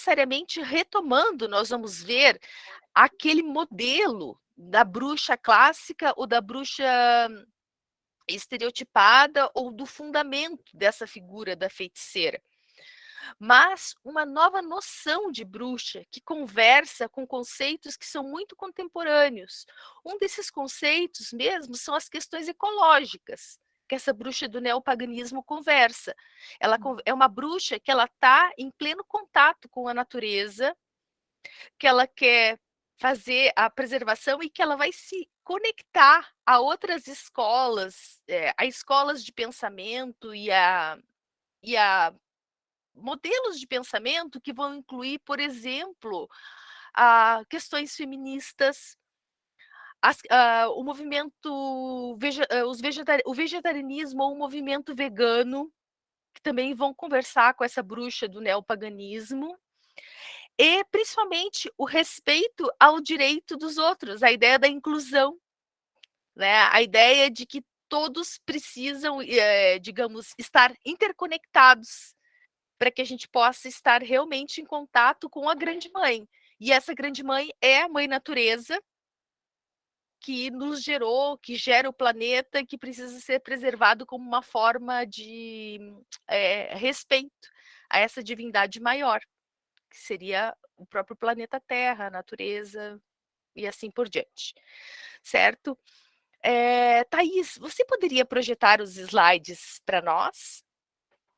necessariamente retomando, nós vamos ver aquele modelo da bruxa clássica ou da bruxa estereotipada ou do fundamento dessa figura da feiticeira, mas uma nova noção de bruxa que conversa com conceitos que são muito contemporâneos. Um desses conceitos mesmo são as questões ecológicas, que essa bruxa do neopaganismo conversa. Ela é uma bruxa que ela está em pleno contato com a natureza, que ela quer fazer a preservação e que ela vai se conectar a outras escolas, a escolas de pensamento e a modelos de pensamento que vão incluir, por exemplo, questões feministas, o movimento, o vegetarianismo ou o movimento vegano, que também vão conversar com essa bruxa do neopaganismo, e principalmente o respeito ao direito dos outros, a ideia da inclusão, né? A ideia de que todos precisam, digamos, estar interconectados para que a gente possa estar realmente em contato com a grande mãe. E essa grande mãe é a mãe natureza, que nos gerou, que gera o planeta, que precisa ser preservado como uma forma de respeito a essa divindade maior, que seria o próprio planeta Terra, a natureza e assim por diante. Certo? Thaís, você poderia projetar os slides para nós?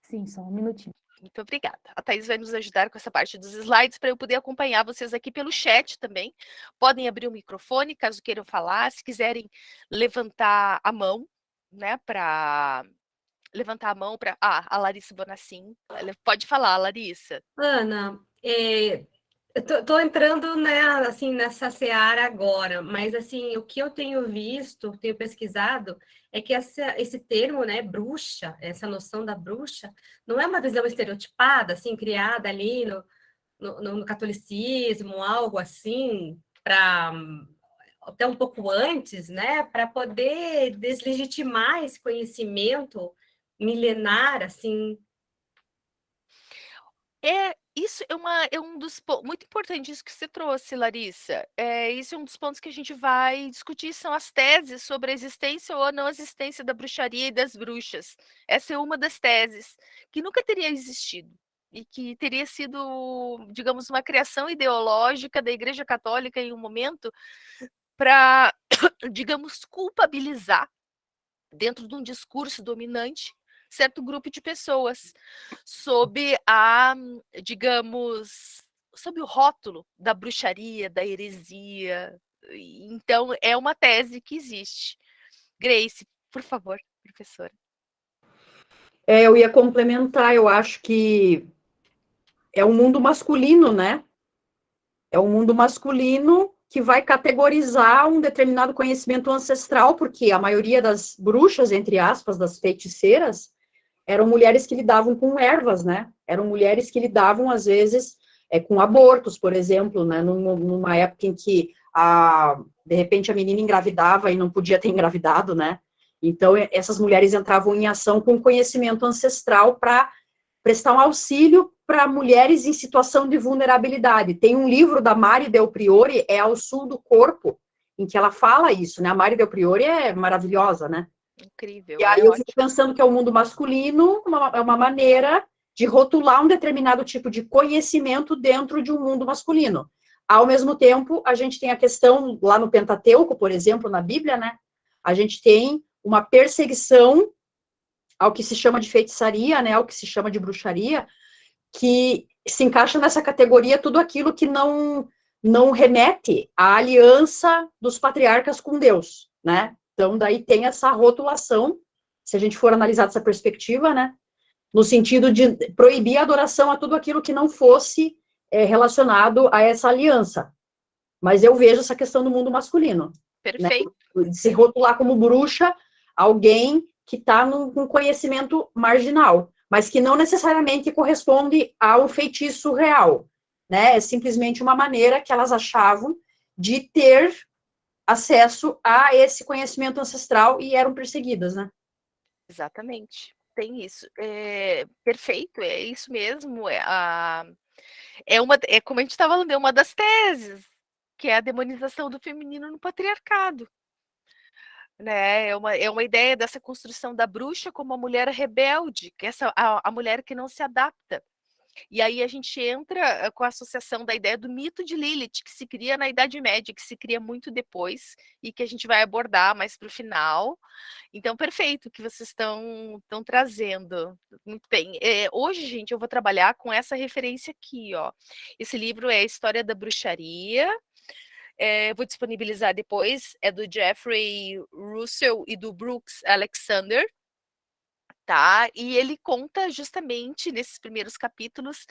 Sim, só um minutinho. Muito obrigada. A Thaís vai nos ajudar com essa parte dos slides para eu poder acompanhar vocês aqui pelo chat também. Podem abrir o microfone caso queiram falar, se quiserem levantar a mão, né, para levantar a mão para a Larissa Bonassim. Pode falar, Larissa. Ana, eu tô entrando, né, assim, nessa seara agora, mas assim, o que eu tenho visto, tenho pesquisado, é que esse termo, né, bruxa, essa noção da bruxa, não é uma visão estereotipada, assim, criada ali no catolicismo, algo assim, para até um pouco antes, né, para poder deslegitimar esse conhecimento milenar, assim. Isso é um dos pontos muito importante isso que você trouxe, Larissa. Isso é um dos pontos que a gente vai discutir, são as teses sobre a existência ou a não existência da bruxaria e das bruxas. Essa é uma das teses que nunca teria existido e que teria sido, digamos, uma criação ideológica da Igreja Católica em um momento para, digamos, culpabilizar dentro de um discurso dominante certo grupo de pessoas sob digamos, sob o rótulo da bruxaria, da heresia. Então, é uma tese que existe. Grace, por favor, professora. Eu ia complementar, eu acho que é um mundo masculino, né? É um mundo masculino que vai categorizar um determinado conhecimento ancestral, porque a maioria das bruxas, entre aspas, das feiticeiras, eram mulheres que lidavam com ervas, né? Eram mulheres que lidavam, às vezes, com abortos, por exemplo, né? Numa época em que, de repente, a menina engravidava e não podia ter engravidado, né? Então, essas mulheres entravam em ação com conhecimento ancestral para prestar um auxílio para mulheres em situação de vulnerabilidade. Tem um livro da Mari Del Priore, Ao Sul do Corpo, em que ela fala isso, né? A Mari Del Priore é maravilhosa, né? Incrível, e aí eu fico pensando que é o mundo masculino, é uma maneira de rotular um determinado tipo de conhecimento dentro de um mundo masculino. Ao mesmo tempo, a gente tem a questão, lá no Pentateuco, por exemplo, na Bíblia, né? A gente tem uma perseguição ao que se chama de feitiçaria, né? Ao que se chama de bruxaria, que se encaixa nessa categoria tudo aquilo que não remete à aliança dos patriarcas com Deus, né? Então, daí tem essa rotulação, se a gente for analisar dessa perspectiva, né? No sentido de proibir a adoração a tudo aquilo que não fosse relacionado a essa aliança. Mas eu vejo essa questão do mundo masculino. Perfeito. Né? De se rotular como bruxa alguém que está num conhecimento marginal, mas que não necessariamente corresponde ao feitiço real, né? É simplesmente uma maneira que elas achavam de ter acesso a esse conhecimento ancestral e eram perseguidas, né? Exatamente, tem isso. Perfeito, é isso mesmo. É como a gente estava falando, é uma das teses, que é a demonização do feminino no patriarcado. Né? É uma ideia dessa construção da bruxa como a mulher rebelde, que a mulher que não se adapta. E aí a gente entra com a associação da ideia do mito de Lilith, que se cria na Idade Média, que se cria muito depois, e que a gente vai abordar mais para o final. Então, perfeito que vocês estão trazendo. Muito bem. Hoje, gente, eu vou trabalhar com essa referência aqui, ó. Esse livro é a História da Bruxaria. Vou disponibilizar depois, é do Jeffrey Russell e do Brooks Alexander, tá? E ele conta justamente nesses primeiros capítulos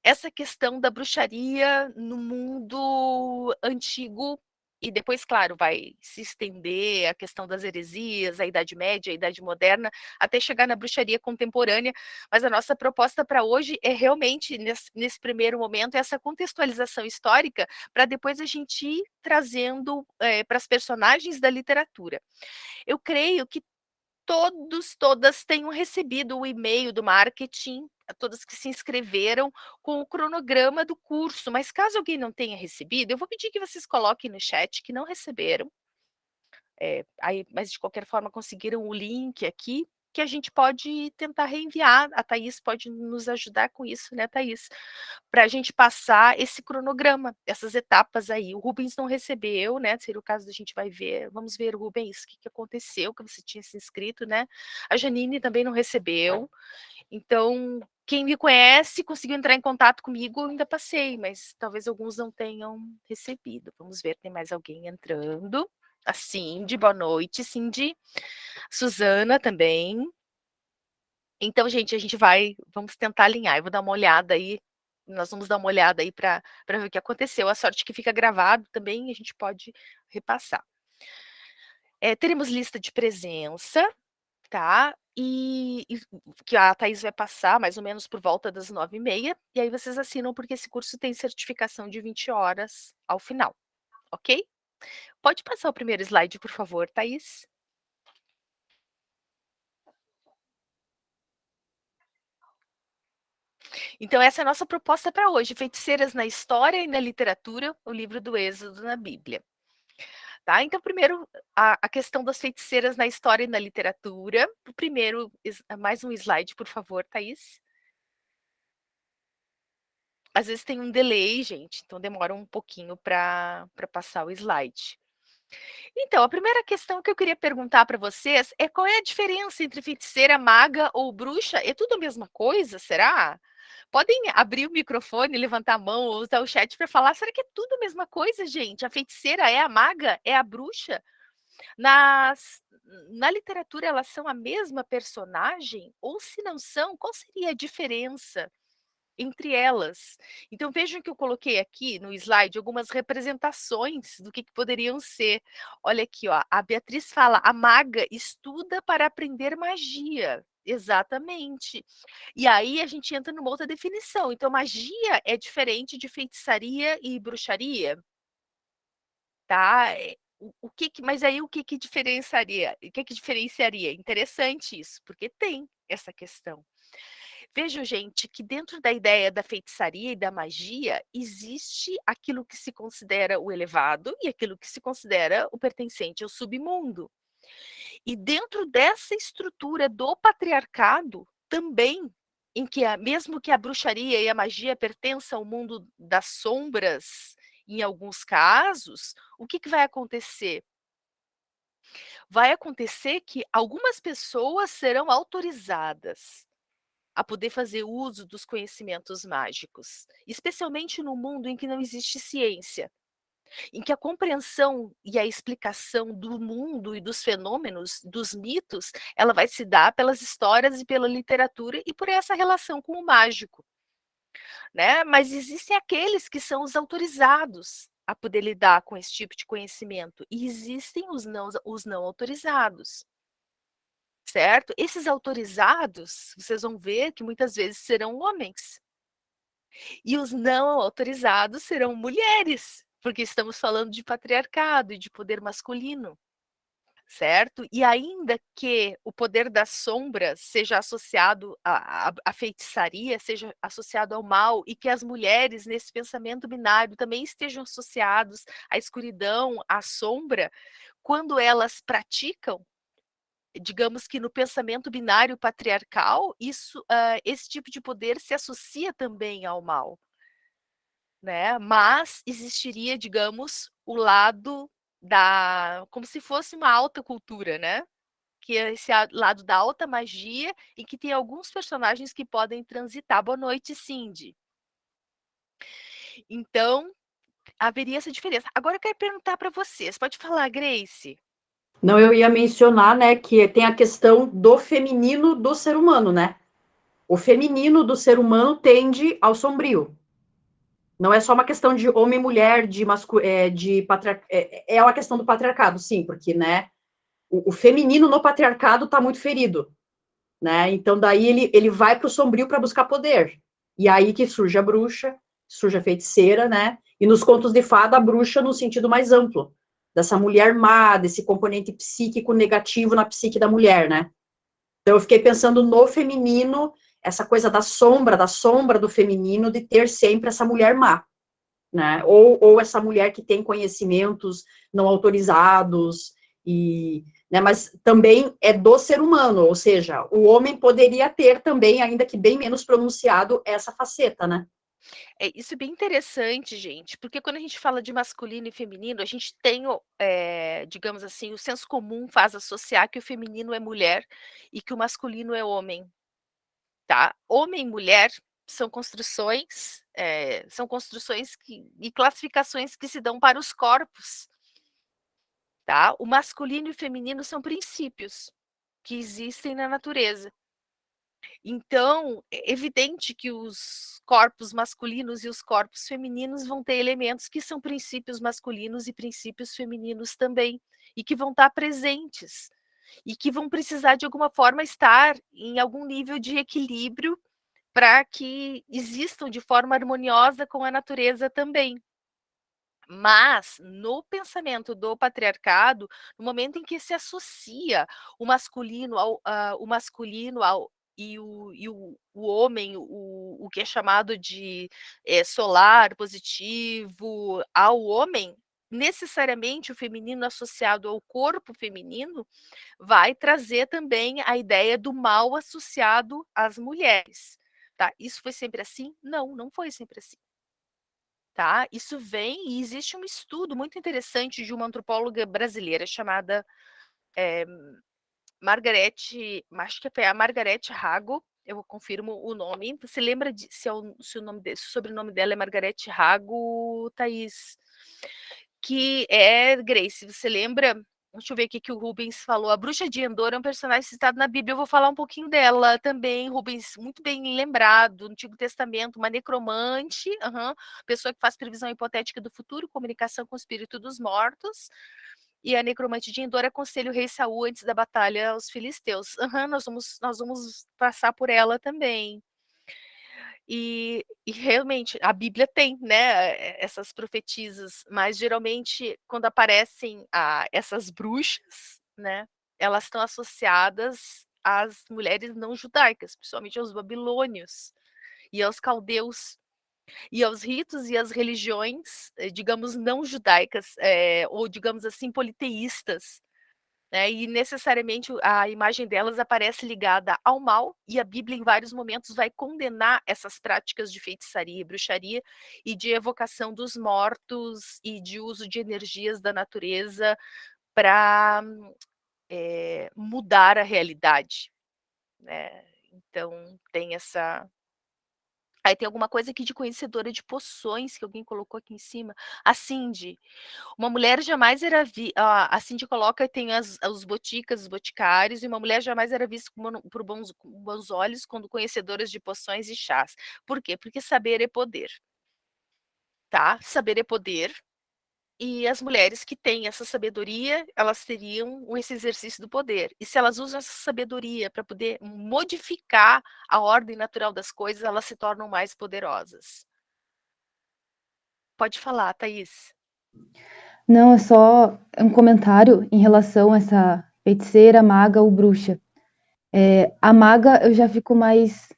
essa questão da bruxaria no mundo antigo e depois, claro, vai se estender a questão das heresias, a Idade Média, a Idade Moderna, até chegar na bruxaria contemporânea, mas a nossa proposta para hoje é realmente, nesse primeiro momento, essa contextualização histórica, para depois a gente ir trazendo para as personagens da literatura. Eu creio que todas tenham recebido o e-mail do marketing, todas que se inscreveram com o cronograma do curso, mas caso alguém não tenha recebido, eu vou pedir que vocês coloquem no chat que não receberam, mas de qualquer forma conseguiram o link aqui, que a gente pode tentar reenviar, a Thaís pode nos ajudar com isso, né, Thaís? Para a gente passar esse cronograma, essas etapas aí. O Rubens não recebeu, né? Seria o caso da gente vai ver. Vamos ver, Rubens, o que aconteceu, que você tinha se inscrito, né? A Janine também não recebeu. Então, quem me conhece conseguiu entrar em contato comigo, eu ainda passei, mas talvez alguns não tenham recebido. Vamos ver, tem mais alguém entrando. A Cindy, boa noite, Cindy. Suzana também. Então, gente, vamos tentar alinhar. Eu vou dar uma olhada aí, nós vamos dar uma olhada aí para ver o que aconteceu. A sorte que fica gravado também, a gente pode repassar. Teremos lista de presença, tá? E que a Thaís vai passar mais ou menos por volta das 9h30, e aí vocês assinam, porque esse curso tem certificação de 20 horas ao final, ok? Pode passar o primeiro slide, por favor, Thaís? Então, essa é a nossa proposta para hoje: Feiticeiras na História e na Literatura, o livro do Êxodo na Bíblia. Tá? Então, primeiro, a questão das feiticeiras na história e na literatura. O primeiro, mais um slide, por favor, Thaís. Às vezes tem um delay, gente, então demora um pouquinho para passar o slide. Então, a primeira questão que eu queria perguntar para vocês é: qual é a diferença entre feiticeira, maga ou bruxa? É tudo a mesma coisa, será? Podem abrir o microfone, levantar a mão ou usar o chat para falar. Será que é tudo a mesma coisa, gente? A feiticeira é a maga? É a bruxa? Na literatura, elas são a mesma personagem? Ou se não são, qual seria a diferença entre elas? Então, vejam que eu coloquei aqui no slide algumas representações do que poderiam ser. Olha aqui, ó, a Beatriz fala: a maga estuda para aprender magia. Exatamente. E aí a gente entra numa outra definição. Então, magia é diferente de feitiçaria e bruxaria, tá? Mas aí o que diferenciaria? O que diferenciaria? Interessante isso, porque tem essa questão. Vejam, gente, que dentro da ideia da feitiçaria e da magia existe aquilo que se considera o elevado e aquilo que se considera o pertencente ao submundo. E dentro dessa estrutura do patriarcado também, em que mesmo que a bruxaria e a magia pertençam ao mundo das sombras, em alguns casos, o que vai acontecer? Vai acontecer que algumas pessoas serão autorizadas a poder fazer uso dos conhecimentos mágicos, especialmente no mundo em que não existe ciência, em que a compreensão e a explicação do mundo e dos fenômenos, dos mitos, ela vai se dar pelas histórias e pela literatura e por essa relação com o mágico, né? Mas existem aqueles que são os autorizados a poder lidar com esse tipo de conhecimento, e existem os não autorizados. Certo? Esses autorizados, vocês vão ver que muitas vezes serão homens. E os não autorizados serão mulheres, porque estamos falando de patriarcado e de poder masculino. certo? E ainda que o poder das sombras seja associado à feitiçaria, seja associado ao mal, e que as mulheres, nesse pensamento binário, também estejam associados à escuridão, à sombra, quando elas praticam, digamos que no pensamento binário patriarcal, esse tipo de poder se associa também ao mal, né? Mas existiria, digamos, o lado como se fosse uma alta cultura, né? Que é esse lado da alta magia e que tem alguns personagens que podem transitar. Boa noite, Cindy. Então, haveria essa diferença. Agora eu quero perguntar para vocês. Pode falar, Grace? Não, eu ia mencionar, né, que tem a questão do feminino do ser humano, né? O feminino do ser humano tende ao sombrio. Não é só uma questão de homem e mulher, é uma questão do patriarcado, sim, porque, né, o feminino no patriarcado está muito ferido, né? Então daí ele vai para o sombrio para buscar poder. E aí que surge a bruxa, surge a feiticeira, né? E nos contos de fada, a bruxa no sentido mais amplo, dessa mulher má, desse componente psíquico negativo na psique da mulher, né? Então eu fiquei pensando no feminino, essa coisa da sombra do feminino, de ter sempre essa mulher má, né? Ou essa mulher que tem conhecimentos não autorizados, né? Mas também é do ser humano, ou seja, o homem poderia ter também, ainda que bem menos pronunciado, essa faceta, né? Isso é bem interessante, gente, porque quando a gente fala de masculino e feminino, a gente tem, digamos assim, o senso comum faz associar que o feminino é mulher e que o masculino é homem, tá? Homem e mulher são construções e classificações que se dão para os corpos, tá? O masculino e o feminino são princípios que existem na natureza. Então, é evidente que os corpos masculinos e os corpos femininos vão ter elementos que são princípios masculinos e princípios femininos também, e que vão estar presentes, e que vão precisar, de alguma forma, estar em algum nível de equilíbrio para que existam de forma harmoniosa com a natureza também. Mas, no pensamento do patriarcado, no momento em que se associa o masculino o homem, o que é chamado de solar, positivo, ao homem, necessariamente o feminino associado ao corpo feminino vai trazer também a ideia do mal associado às mulheres. Tá? Isso foi sempre assim? Não, não foi sempre assim. Tá? Isso vem e existe um estudo muito interessante de uma antropóloga brasileira chamada Margarete, acho que é a Margarete Rago, eu confirmo o nome. Você lembra se o sobrenome dela é Margarete Rago, Thaís? Que é, Grace, você lembra? Deixa eu ver o que o Rubens falou. A bruxa de Endor é um personagem citado na Bíblia. Eu vou falar um pouquinho dela também, Rubens. Muito bem lembrado. No Antigo Testamento, uma necromante, pessoa que faz previsão hipotética do futuro, comunicação com o espírito dos mortos. E a necromante de Endor aconselha o rei Saul antes da batalha aos filisteus. Nós vamos passar por ela também. E realmente a Bíblia tem, né, essas profetisas, mas geralmente quando aparecem essas bruxas, né, elas estão associadas às mulheres não judaicas, principalmente aos babilônios e aos caldeus, e aos ritos e às religiões, digamos, não judaicas, ou digamos assim, politeístas, né, e necessariamente a imagem delas aparece ligada ao mal, e a Bíblia em vários momentos vai condenar essas práticas de feitiçaria e bruxaria e de evocação dos mortos e de uso de energias da natureza para mudar a realidade, né? Então tem essa. Aí tem alguma coisa aqui de conhecedora de poções que alguém colocou aqui em cima. A Cindy. Uma mulher jamais era a Cindy coloca, tem os boticas, os boticários, e uma mulher jamais era vista por bons olhos quando conhecedoras de poções e chás. Por quê? Porque saber é poder, tá? Saber é poder, e as mulheres que têm essa sabedoria, elas teriam esse exercício do poder. E se elas usam essa sabedoria para poder modificar a ordem natural das coisas, elas se tornam mais poderosas. Pode falar, Thaís. Não, é só um comentário em relação a essa feiticeira, maga ou bruxa. A maga eu já fico mais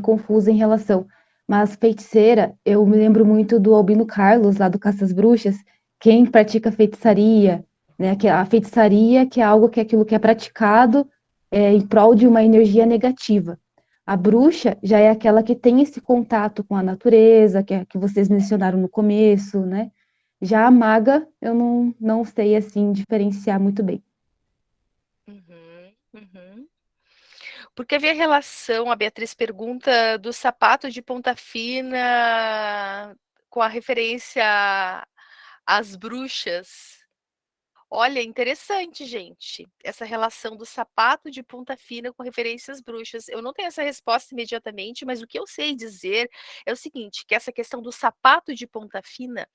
confusa em relação, mas feiticeira, eu me lembro muito do Albino Carlos, lá do Caça às Bruxas, quem pratica feitiçaria, né? Que a feitiçaria que é algo que é aquilo que é praticado em prol de uma energia negativa. A bruxa já é aquela que tem esse contato com a natureza, que é que vocês mencionaram no começo, né? Já a maga, eu não sei assim diferenciar muito bem. Uhum, uhum. Porque havia relação, a Beatriz pergunta, do sapato de ponta fina com a referência às bruxas. Olha, interessante, gente, essa relação do sapato de ponta fina com referência às bruxas. Eu não tenho essa resposta imediatamente, mas o que eu sei dizer é o seguinte, que essa questão do sapato de ponta fina,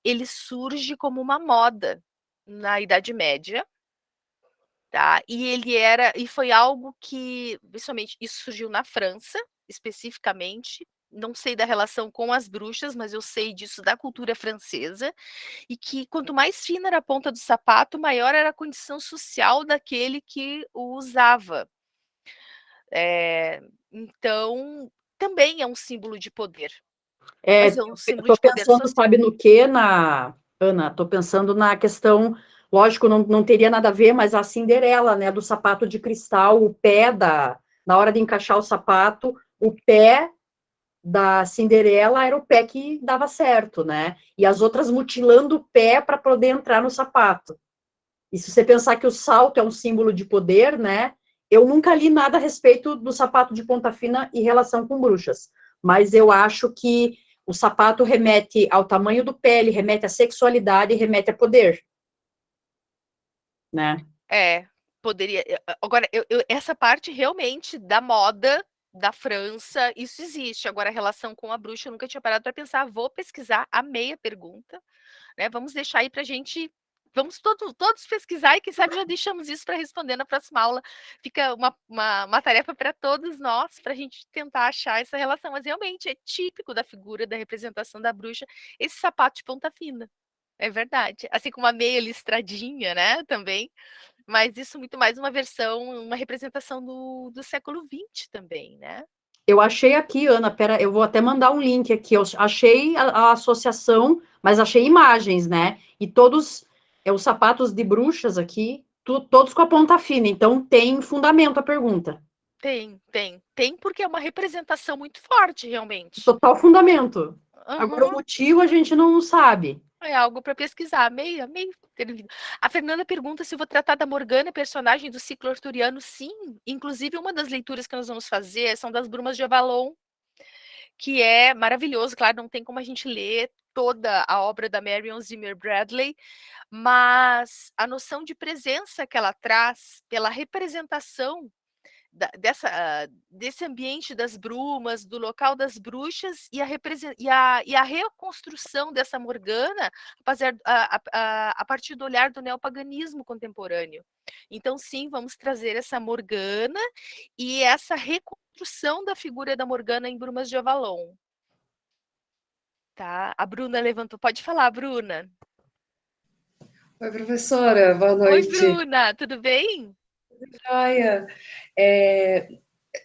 ele surge como uma moda na Idade Média, tá? E foi algo que, principalmente, isso surgiu na França, especificamente. Não sei da relação com as bruxas, mas eu sei disso da cultura francesa, e que quanto mais fina era a ponta do sapato, maior era a condição social daquele que o usava. Então, também é um símbolo de poder, mas é um símbolo Estou de poder pensando, social. sabe, no que, Ana? Estou pensando na questão, lógico, não teria nada a ver, mas a Cinderela, né, do sapato de cristal, na hora de encaixar o sapato, o pé da Cinderela era o pé que dava certo, né? E as outras mutilando o pé para poder entrar no sapato. E se você pensar que o salto é um símbolo de poder, né? Eu nunca li nada a respeito do sapato de ponta fina em relação com bruxas, mas eu acho que o sapato remete ao tamanho do pé, ele remete à sexualidade e remete a poder, né? Poderia. Agora, essa parte realmente da moda da França, isso existe. Agora, a relação com a bruxa, eu nunca tinha parado para pensar. Vou pesquisar, amei a pergunta, né? Vamos deixar aí para a gente. Vamos todos pesquisar e, quem sabe, já deixamos isso para responder na próxima aula. Fica uma tarefa para todos nós, para a gente tentar achar essa relação. Mas realmente é típico da figura, da representação da bruxa, esse sapato de ponta fina. É verdade. Assim como a meia listradinha, né? Também. Mas isso muito mais uma versão, uma representação do século XX também, né. Eu achei aqui, Ana, pera, eu vou até mandar um link aqui. Eu achei a associação, mas achei imagens, né? E todos os sapatos de bruxas aqui, todos com a ponta fina. Então tem fundamento a pergunta. Tem porque é uma representação muito forte, realmente. Total fundamento. Agora o Aham. motivo a gente não sabe. É algo para pesquisar, amei ter vindo. A Fernanda pergunta se eu vou tratar da Morgana, personagem do ciclo arturiano. Sim, inclusive uma das leituras que nós vamos fazer são das Brumas de Avalon, que é maravilhoso. Claro, não tem como a gente ler toda a obra da Marion Zimmer Bradley, mas a noção de presença que ela traz pela representação desse ambiente das brumas, do local das bruxas, e a reconstrução dessa Morgana a partir do olhar do neopaganismo contemporâneo. Então, sim, vamos trazer essa Morgana e essa reconstrução da figura da Morgana em Brumas de Avalon. Tá? A Bruna levantou. Pode falar, Bruna. Oi, professora, boa Oi, noite. Bruna, tudo bem? Joia. É,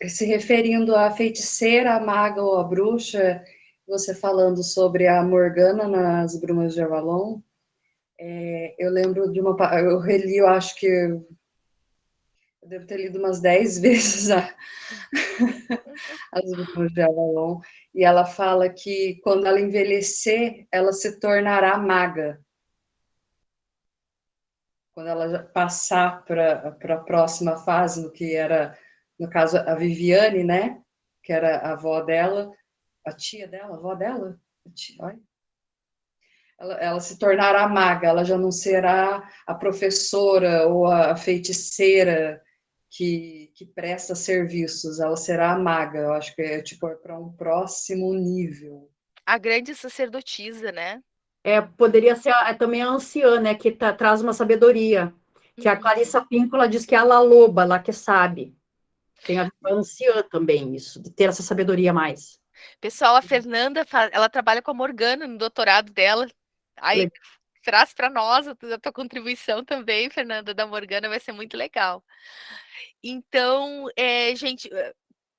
se referindo à feiticeira, a maga ou a bruxa, você falando sobre a Morgana nas Brumas de Avalon, eu lembro de eu reli, eu acho que eu devo ter lido umas 10 vezes as Brumas de Avalon, e ela fala que quando ela envelhecer, ela se tornará maga. Quando ela passar para a próxima fase, no que era, no caso, a Viviane, né? Que era a avó dela, a tia dela, a avó dela, ela se tornará maga, ela já não será a professora ou a feiticeira que presta serviços, ela será a maga, eu acho que é tipo para um próximo nível. A grande sacerdotisa, né? Poderia ser também a anciã, né? Que traz uma sabedoria. Que a Clarissa Pinkola diz que é a La Loba, lá que sabe. Tem a ver com a anciã também, isso, de ter essa sabedoria a mais. Pessoal, a Fernanda, ela trabalha com a Morgana no doutorado dela. Aí, traz para nós a tua contribuição também, Fernanda, da Morgana, vai ser muito legal. Então, gente,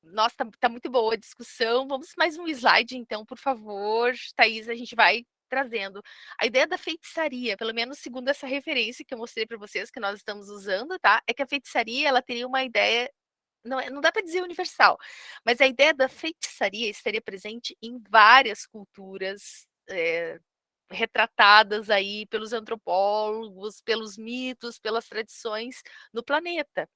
nossa, tá muito boa a discussão. Vamos mais um slide, então, por favor, Thaís, a gente vai trazendo. A ideia da feitiçaria, pelo menos segundo essa referência que eu mostrei para vocês, que nós estamos usando, tá? É que a feitiçaria, ela teria uma ideia, não dá para dizer universal, mas a ideia da feitiçaria estaria presente em várias culturas, retratadas aí pelos antropólogos, pelos mitos, pelas tradições no planeta.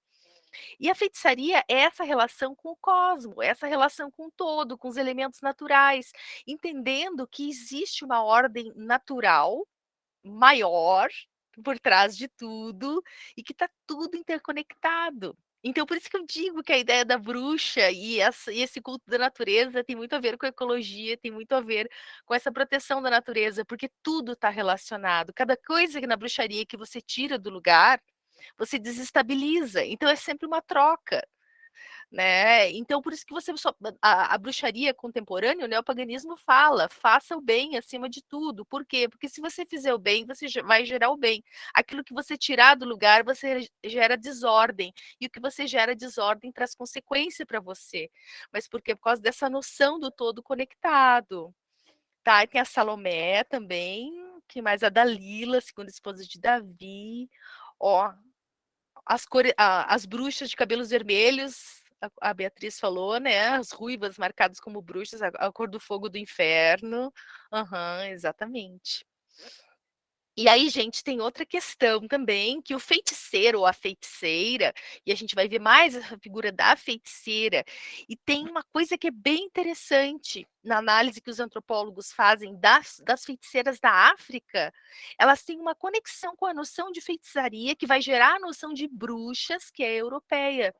E a feitiçaria é essa relação com o cosmo, é essa relação com o todo, com os elementos naturais, entendendo que existe uma ordem natural maior por trás de tudo e que está tudo interconectado. Então, por isso que eu digo que a ideia da bruxa e esse culto da natureza tem muito a ver com a ecologia, tem muito a ver com essa proteção da natureza, porque tudo está relacionado. Cada coisa que na bruxaria que você tira do lugar, você desestabiliza. Então, é sempre uma troca. Né? Então, por isso que você a bruxaria contemporânea, o neopaganismo fala, faça o bem acima de tudo. Por quê? Porque se você fizer o bem, você vai gerar o bem. Aquilo que você tirar do lugar, você gera desordem. E o que você gera desordem traz consequência para você. Mas por quê? Por causa dessa noção do todo conectado. Tá? E tem a Salomé também, que mais a Dalila, segunda esposa de Davi. Ó, as bruxas de cabelos vermelhos, a Beatriz falou, né? As ruivas marcadas como bruxas, a cor do fogo do inferno. Exatamente. E aí, gente, tem outra questão também, que o feiticeiro ou a feiticeira, e a gente vai ver mais a figura da feiticeira, e tem uma coisa que é bem interessante na análise que os antropólogos fazem das feiticeiras da África, elas têm uma conexão com a noção de feitiçaria, que vai gerar a noção de bruxas, que é europeia.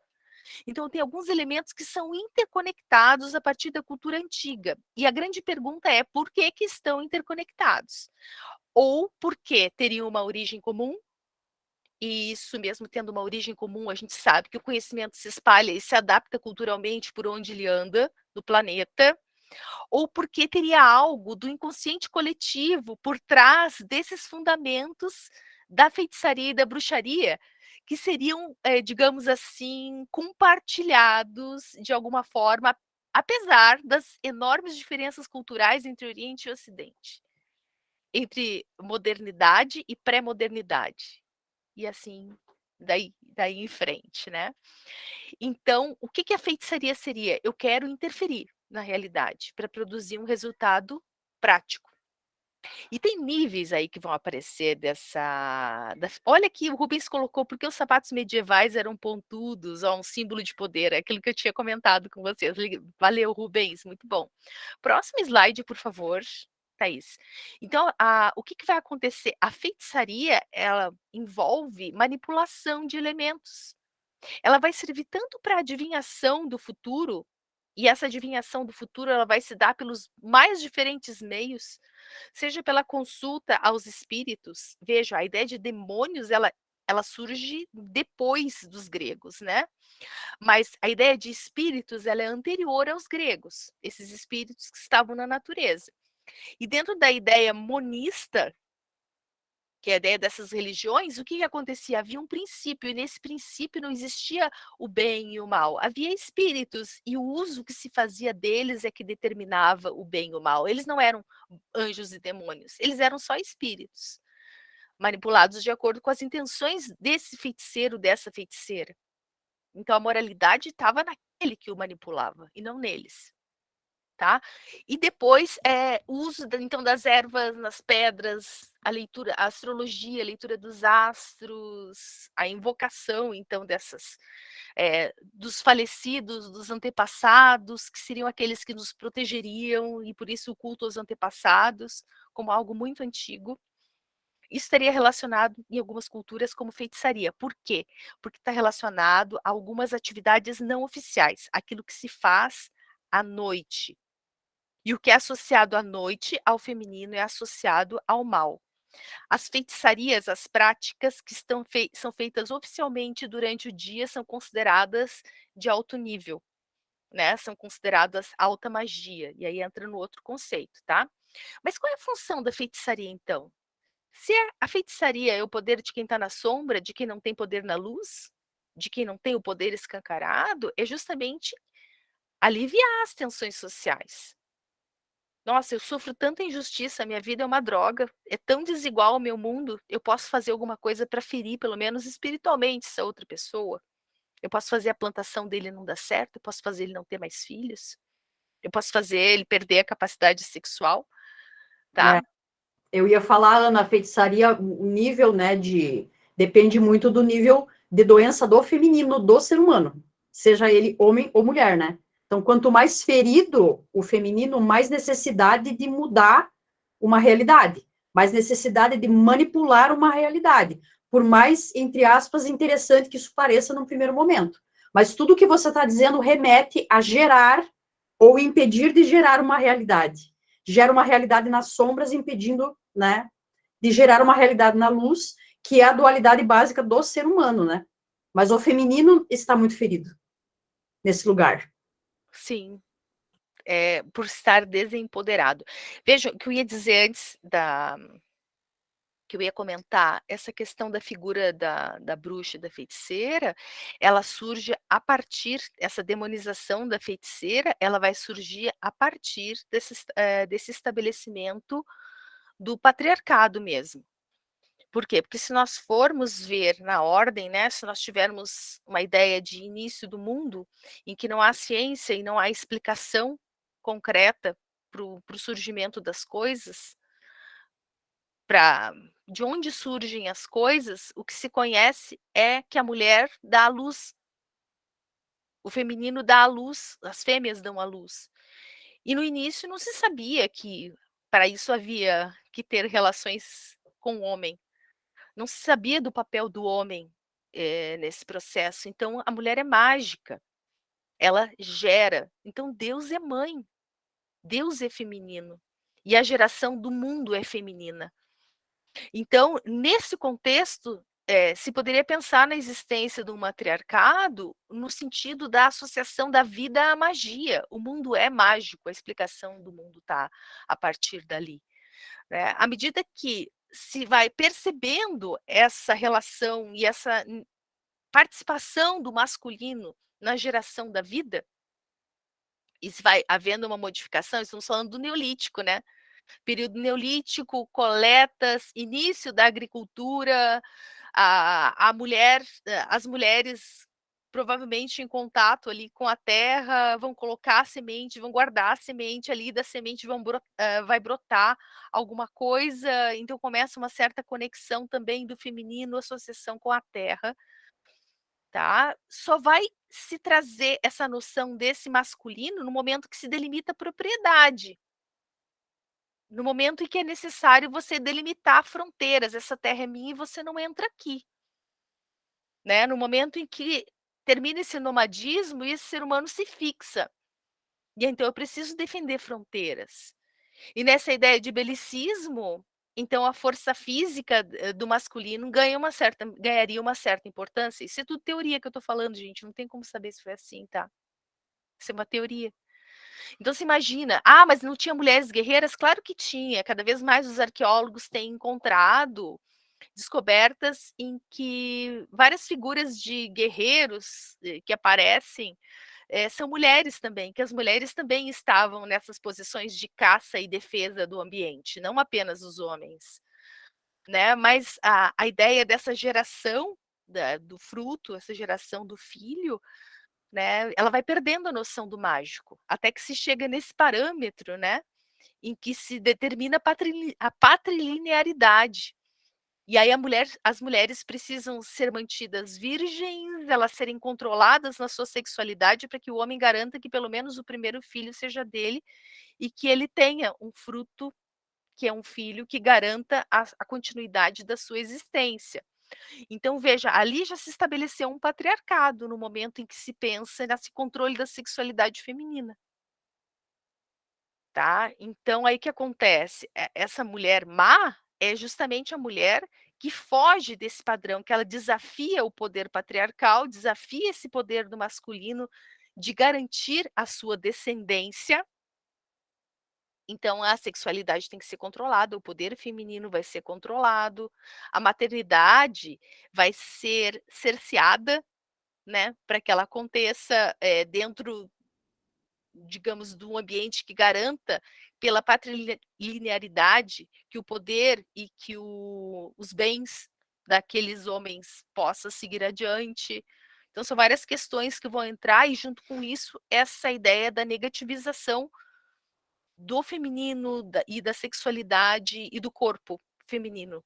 Então, tem alguns elementos que são interconectados a partir da cultura antiga. E a grande pergunta é, por que estão interconectados? Ou porque teriam uma origem comum, e isso mesmo tendo uma origem comum, a gente sabe que o conhecimento se espalha e se adapta culturalmente por onde ele anda no planeta, ou porque teria algo do inconsciente coletivo por trás desses fundamentos da feitiçaria e da bruxaria, que seriam, digamos assim, compartilhados de alguma forma, apesar das enormes diferenças culturais entre Oriente e Ocidente, entre modernidade e pré-modernidade. E assim, daí em frente, né? Então, o que a feitiçaria seria? Eu quero interferir na realidade para produzir um resultado prático. E tem níveis aí que vão aparecer olha aqui, o Rubens colocou porque os sapatos medievais eram pontudos, ó, um símbolo de poder, é aquilo que eu tinha comentado com vocês. Valeu, Rubens, muito bom. Próximo slide, por favor, Thaís. Então, o que vai acontecer? A feitiçaria, ela envolve manipulação de elementos. Ela vai servir tanto para adivinhação do futuro, e essa adivinhação do futuro ela vai se dar pelos mais diferentes meios, seja pela consulta aos espíritos. Veja, a ideia de demônios, ela surge depois dos gregos, né? Mas a ideia de espíritos, ela é anterior aos gregos, esses espíritos que estavam na natureza. E dentro da ideia monista, que é a ideia dessas religiões, o que acontecia? Havia um princípio, e nesse princípio não existia o bem e o mal, havia espíritos, e o uso que se fazia deles é que determinava o bem e o mal. Eles não eram anjos e demônios, eles eram só espíritos, manipulados de acordo com as intenções desse feiticeiro, dessa feiticeira. Então a moralidade estava naquele que o manipulava, e não neles. Tá? E depois o uso então das ervas nas pedras, a leitura, a astrologia, a leitura dos astros, a invocação então dos falecidos, dos antepassados, que seriam aqueles que nos protegeriam, e por isso o culto aos antepassados como algo muito antigo. Isso estaria relacionado em algumas culturas como feitiçaria. Por quê? Porque está relacionado a algumas atividades não oficiais, aquilo que se faz à noite. E o que é associado à noite, ao feminino, é associado ao mal. As feitiçarias, as práticas que são feitas oficialmente durante o dia são consideradas de alto nível, né? São consideradas alta magia. E aí entra no outro conceito, tá? Mas qual é a função da feitiçaria, então? Se a feitiçaria é o poder de quem está na sombra, de quem não tem poder na luz, de quem não tem o poder escancarado, é justamente aliviar as tensões sociais. Nossa, eu sofro tanta injustiça, minha vida é uma droga, é tão desigual o meu mundo, eu posso fazer alguma coisa para ferir, pelo menos espiritualmente, essa outra pessoa. Eu posso fazer a plantação dele não dar certo, eu posso fazer ele não ter mais filhos, eu posso fazer ele perder a capacidade sexual, tá? Eu ia falar, Ana, a feitiçaria, o nível, né, depende muito do nível de doença do feminino, do ser humano, seja ele homem ou mulher, né? Então, quanto mais ferido o feminino, mais necessidade de mudar uma realidade, mais necessidade de manipular uma realidade, por mais, entre aspas, interessante que isso pareça num primeiro momento. Mas tudo que você está dizendo remete a gerar ou impedir de gerar uma realidade. Gera uma realidade nas sombras, impedindo, né, de gerar uma realidade na luz, que é a dualidade básica do ser humano, né? Mas o feminino está muito ferido nesse lugar. Sim, por estar desempoderado. Veja, o que eu ia dizer antes que eu ia comentar, essa questão da figura da bruxa e da feiticeira, ela surge a partir, essa demonização da feiticeira, ela vai surgir a partir desse estabelecimento do patriarcado mesmo. Por quê? Porque se nós formos ver na ordem, né, se nós tivermos uma ideia de início do mundo, em que não há ciência e não há explicação concreta para o surgimento das coisas, de onde surgem as coisas, o que se conhece é que a mulher dá à luz, o feminino dá à luz, as fêmeas dão à luz. E no início não se sabia que para isso havia que ter relações com o homem. Não se sabia do papel do homem, nesse processo. Então, a mulher é mágica, ela gera. Então, Deus é mãe, Deus é feminino. E a geração do mundo é feminina. Então, nesse contexto, se poderia pensar na existência do matriarcado no sentido da associação da vida à magia. O mundo é mágico, a explicação do mundo está a partir dali. Né? À medida que se vai percebendo essa relação e essa participação do masculino na geração da vida, e se vai havendo uma modificação, estamos falando do Neolítico, né? Período Neolítico, coletas, início da agricultura, a mulher, as mulheres provavelmente em contato ali com a terra, vão colocar a semente, vão guardar a semente ali, da semente vai brotar alguma coisa, então começa uma certa conexão também do feminino, associação com a terra, tá? Só vai se trazer essa noção desse masculino no momento que se delimita a propriedade. No momento em que é necessário você delimitar fronteiras, essa terra é minha e você não entra aqui. Né? No momento em que termina esse nomadismo e esse ser humano se fixa. E então eu preciso defender fronteiras. E nessa ideia de belicismo, então a força física do masculino ganharia uma certa importância. Isso é tudo teoria que eu estou falando, gente. Não tem como saber se foi assim, tá? Isso é uma teoria. Então se imagina, mas não tinha mulheres guerreiras? Claro que tinha, cada vez mais os arqueólogos têm encontrado descobertas em que várias figuras de guerreiros que aparecem são mulheres também, que as mulheres também estavam nessas posições de caça e defesa do ambiente, não apenas os homens. Né? Mas a ideia dessa geração do fruto, essa geração do filho, né, ela vai perdendo a noção do mágico, até que se chega nesse parâmetro, né, em que se determina a patrilinearidade. E aí as mulheres precisam ser mantidas virgens, elas serem controladas na sua sexualidade para que o homem garanta que pelo menos o primeiro filho seja dele e que ele tenha um fruto que é um filho que garanta a continuidade da sua existência. Então, veja, ali já se estabeleceu um patriarcado no momento em que se pensa nesse controle da sexualidade feminina. Tá? Então, aí que acontece? Essa mulher má é justamente a mulher que foge desse padrão, que ela desafia o poder patriarcal, desafia esse poder do masculino de garantir a sua descendência, Então, a sexualidade tem que ser controlada, o poder feminino vai ser controlado, a maternidade vai ser cerceada, né, para que ela aconteça, dentro, digamos, de um ambiente que garanta, pela patrilinearidade, que o poder e que os bens daqueles homens possa seguir adiante. Então, são várias questões que vão entrar, e junto com isso, essa ideia da negativização do feminino e da sexualidade e do corpo feminino.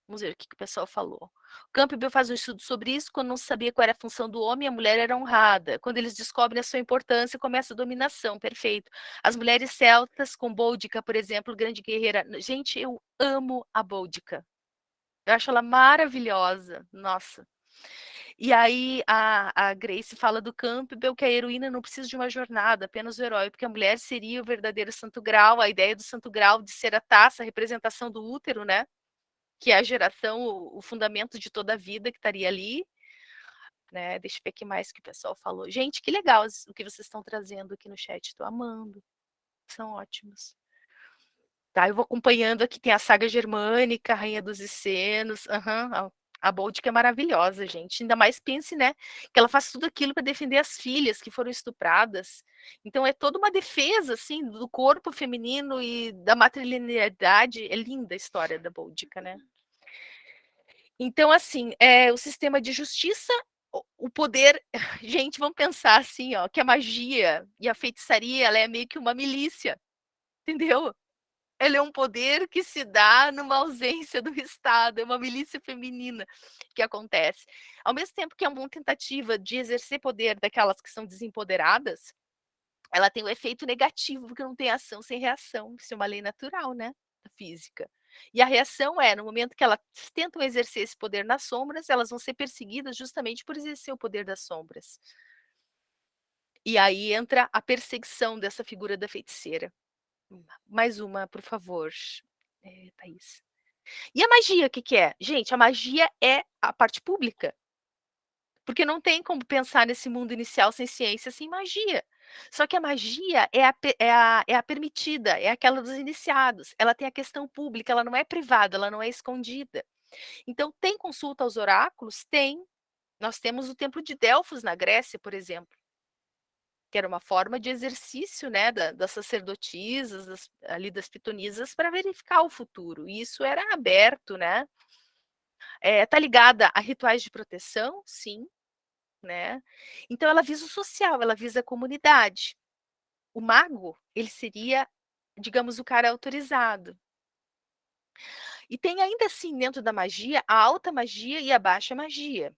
Vamos ver o que o pessoal falou. Campbell faz um estudo sobre isso. Quando não sabia qual era a função do homem, a mulher era honrada. Quando eles descobrem a sua importância, começa a dominação. Perfeito. As mulheres celtas, com Boudica, por exemplo, grande guerreira. Gente, eu amo a Boudica. Eu acho ela maravilhosa. Nossa. E aí a Grace fala do Campbell que a heroína não precisa de uma jornada, apenas o herói, porque a mulher seria o verdadeiro santo grau, a ideia do santo grau de ser a taça, a representação do útero, né? Que é a geração, o fundamento de toda a vida que estaria ali. Né? Deixa eu ver o que mais que o pessoal falou. Gente, que legal o que vocês estão trazendo aqui no chat, estou amando. São ótimos. Tá, eu vou acompanhando aqui, tem a saga germânica, Rainha dos Essenos, a Boudica é maravilhosa, gente, ainda mais pense, né, que ela faz tudo aquilo para defender as filhas que foram estupradas, então é toda uma defesa, assim, do corpo feminino e da matrilinearidade, é linda a história da Boudica, né. Então, assim, o sistema de justiça, o poder, gente, vamos pensar assim, ó, que a magia e a feitiçaria, ela é meio que uma milícia, entendeu? Ele é um poder que se dá numa ausência do Estado, é uma milícia feminina que acontece. Ao mesmo tempo que é uma tentativa de exercer poder daquelas que são desempoderadas, ela tem um efeito negativo, porque não tem ação sem reação. Isso é uma lei natural, né, da física. E a reação é, no momento que elas tentam exercer esse poder nas sombras, elas vão ser perseguidas justamente por exercer o poder das sombras. E aí entra a perseguição dessa figura da feiticeira. Mais uma, por favor, Thaís. E a magia, o que que é? Gente, a magia é a parte pública. Porque não tem como pensar nesse mundo inicial sem ciência, sem magia. Só que a magia é a permitida, é aquela dos iniciados. Ela tem a questão pública, ela não é privada, ela não é escondida. Então, tem consulta aos oráculos? Tem. Nós temos o Templo de Delfos na Grécia, por exemplo, que era uma forma de exercício, né, das sacerdotisas, ali das pitonisas, para verificar o futuro. E isso era aberto, né? Tá ligada a rituais de proteção? Sim, né? Então ela visa o social, ela visa a comunidade. O mago, ele seria, digamos, o cara autorizado. E tem ainda assim, dentro da magia, a alta magia e a baixa magia.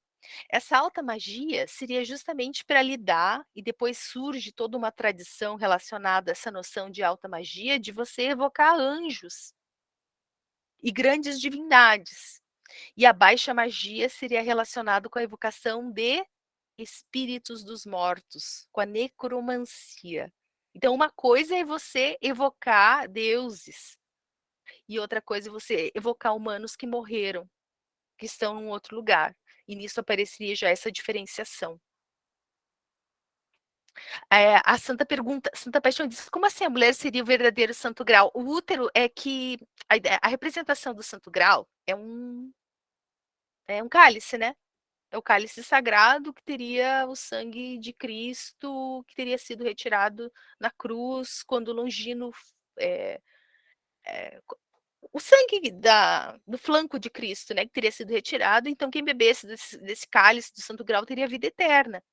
Essa alta magia seria justamente para lidar, e depois surge toda uma tradição relacionada a essa noção de alta magia, de você evocar anjos e grandes divindades. E a baixa magia seria relacionado com a evocação de espíritos dos mortos, com a necromancia. Então, uma coisa é você evocar deuses, e outra coisa é você evocar humanos que morreram, que estão em outro lugar. E nisso apareceria já essa diferenciação. A Santa pergunta, Santa Paixão diz, como assim a mulher seria o verdadeiro santo grau? O útero é que, a representação do santo grau é um cálice, né? É o cálice sagrado que teria o sangue de Cristo, que teria sido retirado na cruz, quando Longino, é, o sangue do flanco de Cristo, né, que teria sido retirado, então quem bebesse desse cálice do Santo Grau teria vida eterna.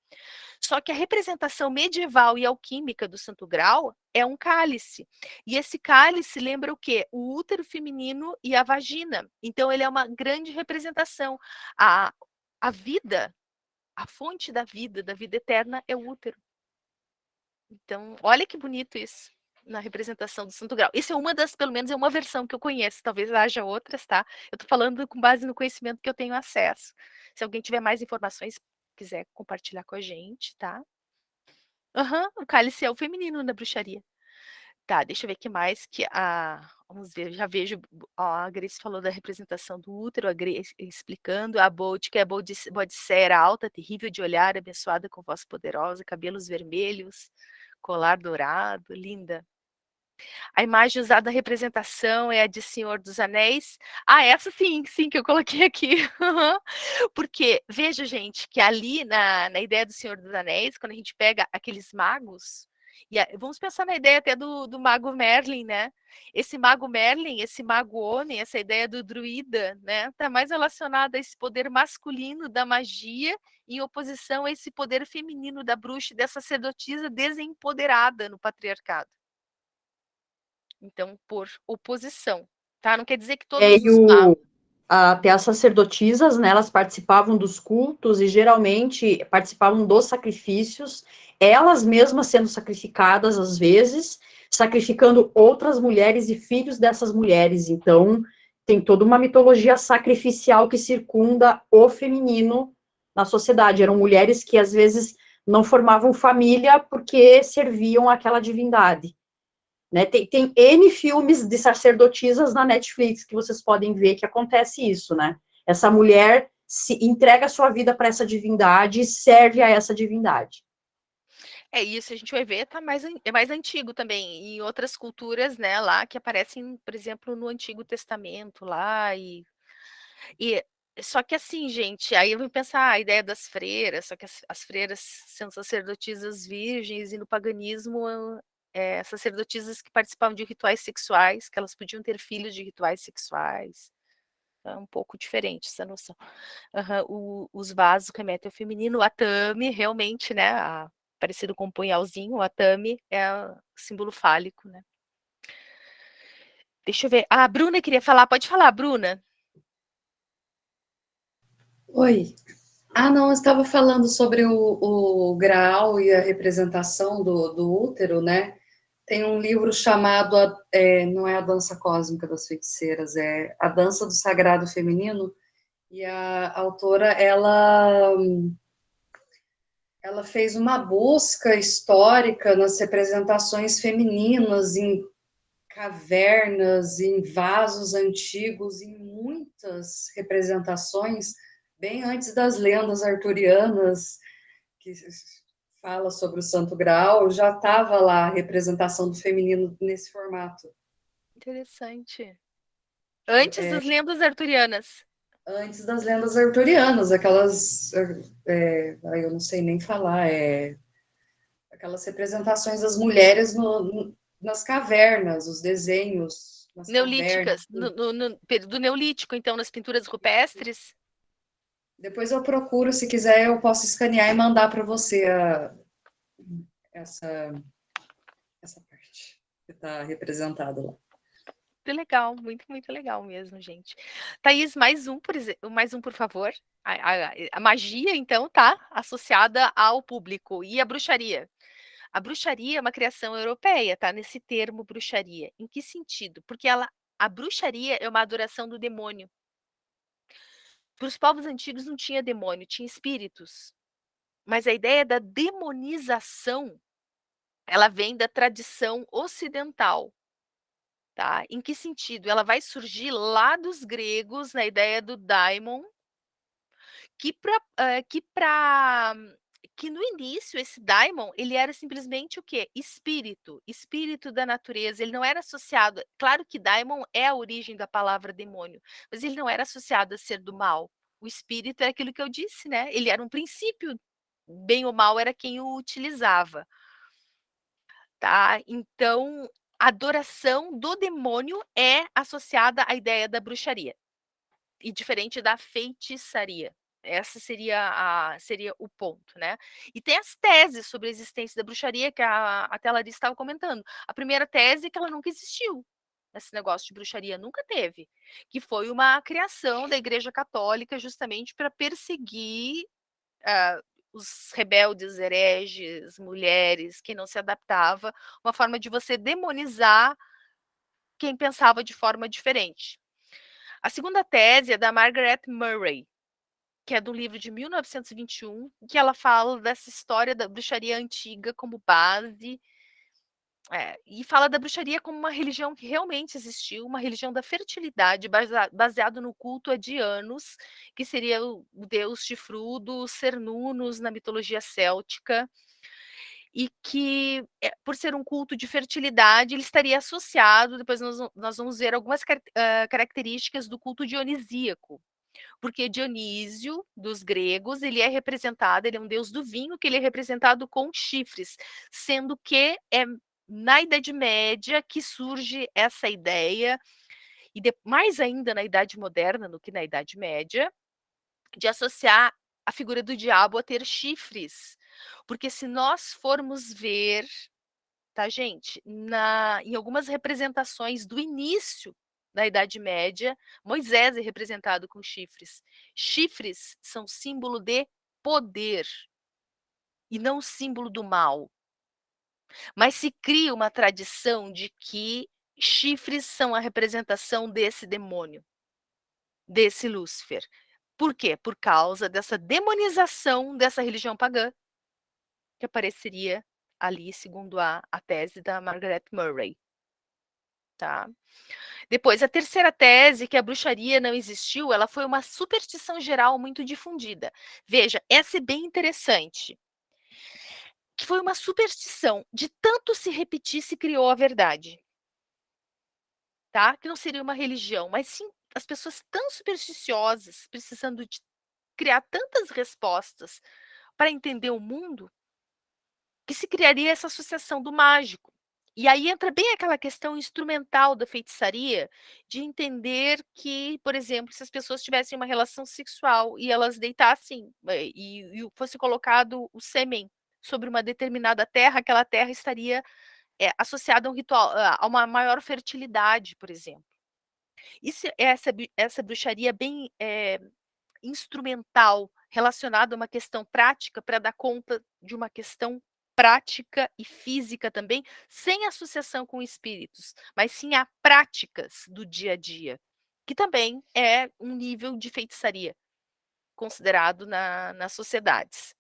Só que a representação medieval e alquímica do Santo Grau é um cálice. E esse cálice lembra o quê? O útero feminino e a vagina. Então ele é uma grande representação. A vida, a fonte da vida eterna é o útero. Então, olha que bonito isso na representação do Santo Grau. Isso é uma das, pelo menos é uma versão que eu conheço, talvez haja outras, tá? Eu tô falando com base no conhecimento que eu tenho acesso. Se alguém tiver mais informações, quiser compartilhar com a gente, tá? O cálice é o feminino na bruxaria. Tá, deixa eu ver o que mais que vamos ver, já vejo, a Grace falou da representação do útero, a Grace explicando, a Bold, que é Bodicera alta, terrível de olhar, abençoada com voz poderosa, cabelos vermelhos, colar dourado, linda. A imagem usada na representação é a de Senhor dos Anéis. Essa sim, sim, que eu coloquei aqui. Porque, veja, gente, que ali na ideia do Senhor dos Anéis, quando a gente pega aqueles magos, vamos pensar na ideia até do mago Merlin, né? Esse mago Merlin, esse mago homem, essa ideia do druida, né? Está mais relacionada a esse poder masculino da magia em oposição a esse poder feminino da bruxa e dessa sacerdotisa desempoderada no patriarcado. Então, por oposição, tá? Não quer dizer que todos os magos... Até as sacerdotisas, né, elas participavam dos cultos e geralmente participavam dos sacrifícios, elas mesmas sendo sacrificadas às vezes, sacrificando outras mulheres e filhos dessas mulheres. Então, tem toda uma mitologia sacrificial que circunda o feminino na sociedade. Eram mulheres que às vezes não formavam família porque serviam àquela divindade. Né? Tem N filmes de sacerdotisas na Netflix que vocês podem ver que acontece isso, né? Essa mulher se entrega a sua vida para essa divindade e serve a essa divindade. Isso a gente vai ver, é mais antigo também, em outras culturas, né, lá que aparecem, por exemplo, no Antigo Testamento lá, e só que assim, gente, aí eu vou pensar a ideia das freiras, só que as freiras são sacerdotisas virgens, e no paganismo, sacerdotisas que participavam de rituais sexuais, que elas podiam ter filhos de rituais sexuais. É um pouco diferente essa noção. Os vasos remetem ao feminino, o atame, realmente, né, parecido com um punhalzinho, o atame é o símbolo fálico, né. Deixa eu ver. A Bruna queria falar, pode falar, Bruna. Oi. Não, eu estava falando sobre o Graal e a representação do útero, né? Tem um livro chamado, não é a Dança Cósmica das Feiticeiras, é A Dança do Sagrado Feminino, e a autora, ela fez uma busca histórica nas representações femininas em cavernas, em vasos antigos, em muitas representações, bem antes das lendas arturianas, que fala sobre o Santo Graal, já estava lá a representação do feminino nesse formato. Interessante. Antes das lendas arturianas. Antes das lendas arturianas, aquelas, eu não sei nem falar, aquelas representações das mulheres nas cavernas, os desenhos nas Neolíticas, cavernas. no período neolítico, então, nas pinturas rupestres. Depois eu procuro, se quiser, eu posso escanear e mandar para você essa parte que está representada lá. Muito legal, muito, muito legal mesmo, gente. Thaís, mais um, por favor. A magia, então, tá associada ao público. E a bruxaria? A bruxaria é uma criação europeia, tá? Nesse termo bruxaria. Em que sentido? Porque a bruxaria é uma adoração do demônio. Para os povos antigos não tinha demônio, tinha espíritos. Mas a ideia da demonização, ela vem da tradição ocidental. Tá? Em que sentido? Ela vai surgir lá dos gregos, na ideia do daimon, que no início esse daimon, ele era simplesmente o quê? Espírito da natureza. Ele não era associado, claro que daimon é a origem da palavra demônio, mas ele não era associado a ser do mal. O espírito é aquilo que eu disse, né? Ele era um princípio, bem ou mal era quem o utilizava. Tá? Então, a adoração do demônio é associada à ideia da bruxaria, e diferente da feitiçaria. Essa seria o ponto, né? E tem as teses sobre a existência da bruxaria que até a Larissa estava comentando. A primeira tese é que ela nunca existiu. Esse negócio de bruxaria nunca teve, que foi uma criação da Igreja Católica justamente para perseguir os rebeldes, hereges, mulheres, quem não se adaptava, uma forma de você demonizar quem pensava de forma diferente. A segunda tese é da Margaret Murray, que é do livro de 1921, que ela fala dessa história da bruxaria antiga como base, e fala da bruxaria como uma religião que realmente existiu, uma religião da fertilidade, baseado no culto a Dianos, que seria o deus chifrudo, Cernunnos na mitologia céltica. e que, por ser um culto de fertilidade, ele estaria associado, depois nós vamos ver algumas características do culto dionisíaco, porque Dionísio, dos gregos, ele é um deus do vinho, que ele é representado com chifres, sendo que é na Idade Média que surge essa ideia, e mais ainda na Idade Moderna do que na Idade Média, de associar a figura do diabo a ter chifres. Porque se nós formos ver, tá, gente, em algumas representações do início da Idade Média, Moisés é representado com chifres. Chifres são símbolo de poder e não símbolo do mal. Mas se cria uma tradição de que chifres são a representação desse demônio, desse Lúcifer. Por quê? Por causa dessa demonização dessa religião pagã que apareceria ali, segundo a tese da Margaret Murray. Tá? Depois, a terceira tese, que a bruxaria não existiu, ela foi uma superstição geral muito difundida. Veja, essa é bem interessante. Que foi uma superstição, de tanto se repetir, se criou a verdade. Tá? Que não seria uma religião, mas sim as pessoas tão supersticiosas, precisando de criar tantas respostas para entender o mundo, que se criaria essa associação do mágico. E aí entra bem aquela questão instrumental da feitiçaria, de entender que, por exemplo, se as pessoas tivessem uma relação sexual e elas deitassem e fosse colocado o sêmen sobre uma determinada terra, aquela terra estaria associada a um ritual, a uma maior fertilidade, por exemplo. Isso, essa bruxaria bem instrumental, relacionada a uma questão prática, para dar conta de uma questão prática e física também, sem associação com espíritos, mas sim a práticas do dia a dia, que também é um nível de feitiçaria considerado nas sociedades.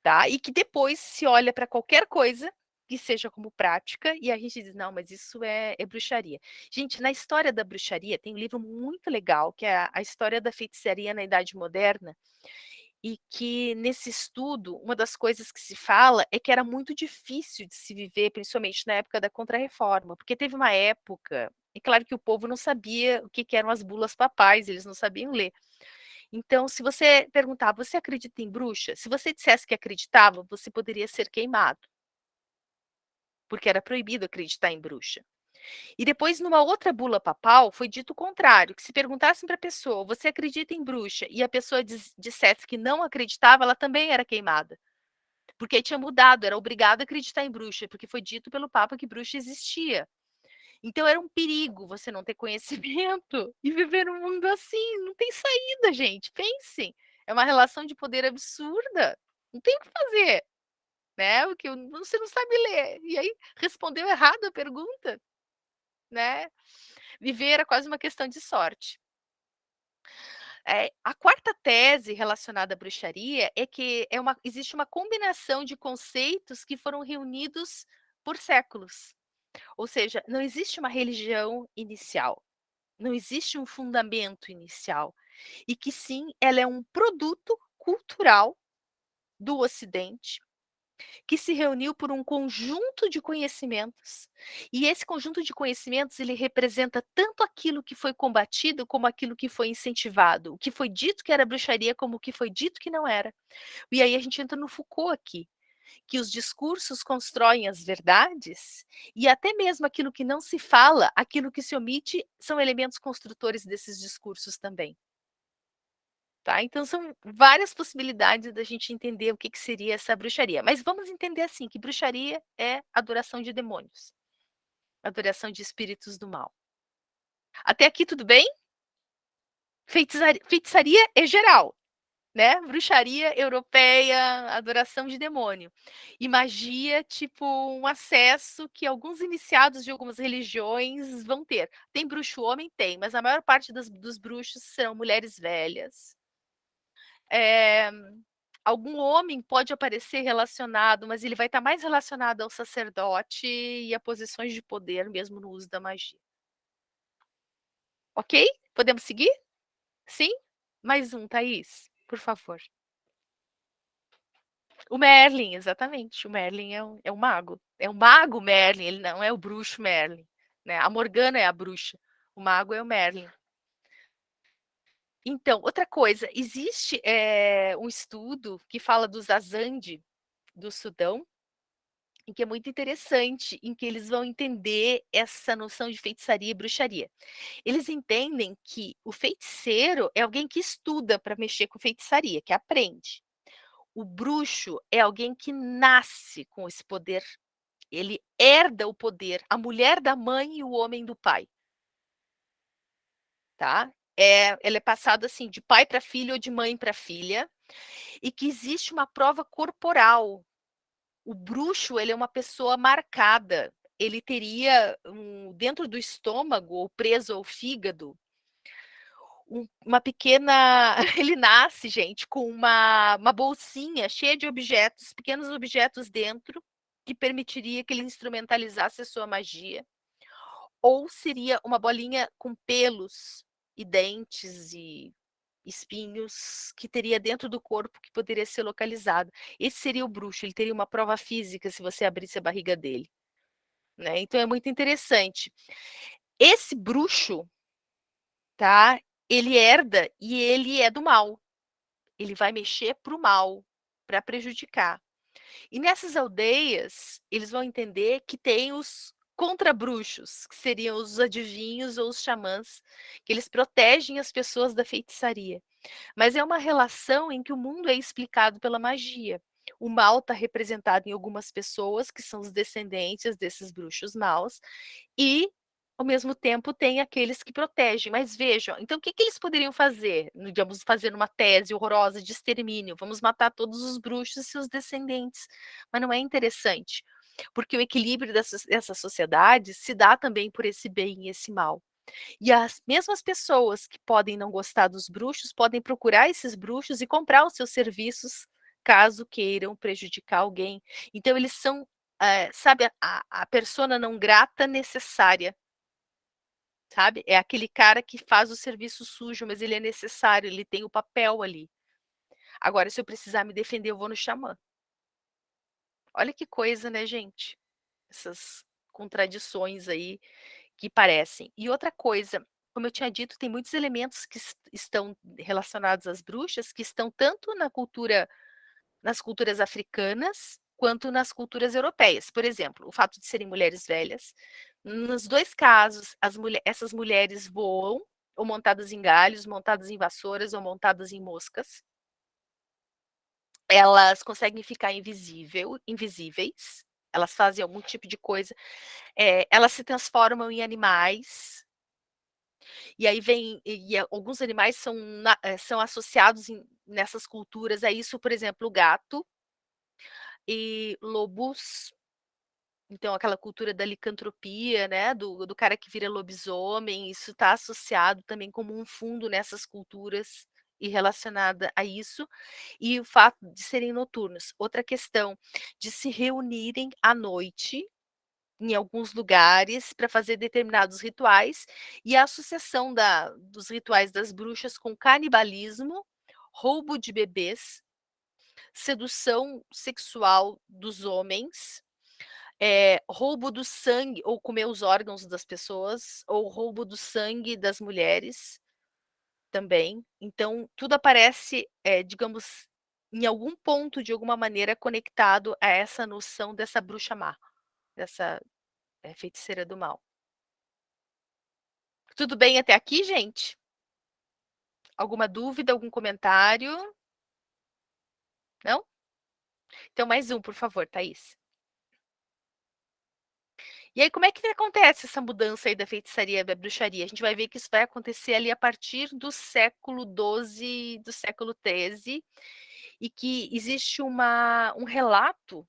Tá? E que depois se olha para qualquer coisa que seja como prática, e a gente diz, não, mas isso é bruxaria. Gente, na história da bruxaria, tem um livro muito legal, que é a história da feitiçaria na Idade Moderna, e que nesse estudo, uma das coisas que se fala é que era muito difícil de se viver, principalmente na época da Contra-Reforma, porque teve uma época, é claro que o povo não sabia o que eram as bulas papais, eles não sabiam ler. Então, se você perguntar, você acredita em bruxa? Se você dissesse que acreditava, você poderia ser queimado, porque era proibido acreditar em bruxa. E depois, numa outra bula papal, foi dito o contrário, que se perguntassem para a pessoa, você acredita em bruxa? E a pessoa dissesse que não acreditava, ela também era queimada. Porque tinha mudado, era obrigado a acreditar em bruxa, porque foi dito pelo Papa que bruxa existia. Então era um perigo você não ter conhecimento e viver num mundo assim. Não tem saída, gente. Pensem. É uma relação de poder absurda. Não tem o que fazer, né? Porque você não sabe ler. E aí respondeu errado a pergunta, né? Viver era quase uma questão de sorte. A quarta tese relacionada à bruxaria é que existe uma combinação de conceitos que foram reunidos por séculos. Ou seja, não existe uma religião inicial, não existe um fundamento inicial, e que sim, ela é um produto cultural do Ocidente, que se reuniu por um conjunto de conhecimentos, e esse conjunto de conhecimentos, ele representa tanto aquilo que foi combatido, como aquilo que foi incentivado, o que foi dito que era bruxaria, como o que foi dito que não era. E aí a gente entra no Foucault aqui, que os discursos constroem as verdades, e até mesmo aquilo que não se fala, aquilo que se omite, são elementos construtores desses discursos também. Tá? Então são várias possibilidades da gente entender o que seria essa bruxaria. Mas vamos entender assim, que bruxaria é adoração de demônios, adoração de espíritos do mal. Até aqui tudo bem? Feitiçaria é geral, né? Bruxaria europeia, adoração de demônio. E magia, tipo, um acesso que alguns iniciados de algumas religiões vão ter. Tem bruxo homem? Tem, mas a maior parte dos bruxos serão mulheres velhas. Algum homem pode aparecer relacionado, mas ele vai estar mais relacionado ao sacerdote e a posições de poder, mesmo no uso da magia. Ok? Podemos seguir? Sim? Mais um, Thaís, por favor. O Merlin, exatamente. O Merlin é um mago. É o mago Merlin, ele não é o bruxo Merlin. Né? A Morgana é a bruxa. O mago é o Merlin. Então, outra coisa, existe um estudo que fala dos Azande do Sudão, em que é muito interessante, em que eles vão entender essa noção de feitiçaria e bruxaria. Eles entendem que o feiticeiro é alguém que estuda para mexer com feitiçaria, que aprende. O bruxo é alguém que nasce com esse poder. Ele herda o poder, a mulher da mãe e o homem do pai. Tá? Ele é passado assim de pai para filho ou de mãe para filha, e que existe uma prova corporal. O bruxo, ele é uma pessoa marcada. Ele teria dentro do estômago ou preso ao fígado uma pequena. Ele nasce, gente, com uma bolsinha cheia de objetos, pequenos objetos dentro, que permitiria que ele instrumentalizasse a sua magia. Ou seria uma bolinha com pelos e dentes e espinhos que teria dentro do corpo que poderia ser localizado. Esse seria o bruxo, ele teria uma prova física se você abrisse a barriga dele. Né? Então é muito interessante. Esse bruxo, tá? Ele herda e ele é do mal. Ele vai mexer para o mal, para prejudicar. E nessas aldeias, eles vão entender que tem os contrabruxos, que seriam os adivinhos ou os xamãs, que eles protegem as pessoas da feitiçaria. Mas é uma relação em que o mundo é explicado pela magia. O mal está representado em algumas pessoas, que são os descendentes desses bruxos maus, e, ao mesmo tempo, tem aqueles que protegem. Mas vejam, então o que eles poderiam fazer? Digamos, fazer uma tese horrorosa de extermínio. Vamos matar todos os bruxos e seus descendentes. Mas não é interessante, porque o equilíbrio dessa sociedade se dá também por esse bem e esse mal. E as mesmas pessoas que podem não gostar dos bruxos podem procurar esses bruxos e comprar os seus serviços caso queiram prejudicar alguém. Então, eles são, sabe, a persona não grata necessária. Sabe? É aquele cara que faz o serviço sujo, mas ele é necessário, ele tem o papel ali. Agora, se eu precisar me defender, eu vou no xamã. Olha que coisa, né, gente? Essas contradições aí que parecem. E outra coisa, como eu tinha dito, tem muitos elementos que estão relacionados às bruxas, que estão tanto nas culturas africanas, quanto nas culturas europeias. Por exemplo, o fato de serem mulheres velhas. Nos dois casos, essas mulheres voam, ou montadas em galhos, montadas em vassouras, ou montadas em moscas. Elas conseguem ficar invisíveis, elas fazem algum tipo de coisa, elas se transformam em animais, e aí alguns animais são associados nessas culturas a isso, por exemplo, o gato e lobos. Então, aquela cultura da licantropia, né, do cara que vira lobisomem, isso está associado também como um fundo nessas culturas e relacionada a isso, e o fato de serem noturnos. Outra questão, de se reunirem à noite, em alguns lugares, para fazer determinados rituais, e a associação dos rituais das bruxas com canibalismo, roubo de bebês, sedução sexual dos homens, roubo do sangue, ou comer os órgãos das pessoas, ou roubo do sangue das mulheres também. Então, tudo aparece, digamos, em algum ponto, de alguma maneira, conectado a essa noção dessa bruxa má, dessa feiticeira do mal. Tudo bem até aqui, gente? Alguma dúvida, algum comentário? Não? Então, mais um, por favor, Thaís. E aí, como é que acontece essa mudança aí da feitiçaria e da bruxaria? A gente vai ver que isso vai acontecer ali a partir do século XII, do século XIII, e que existe um relato,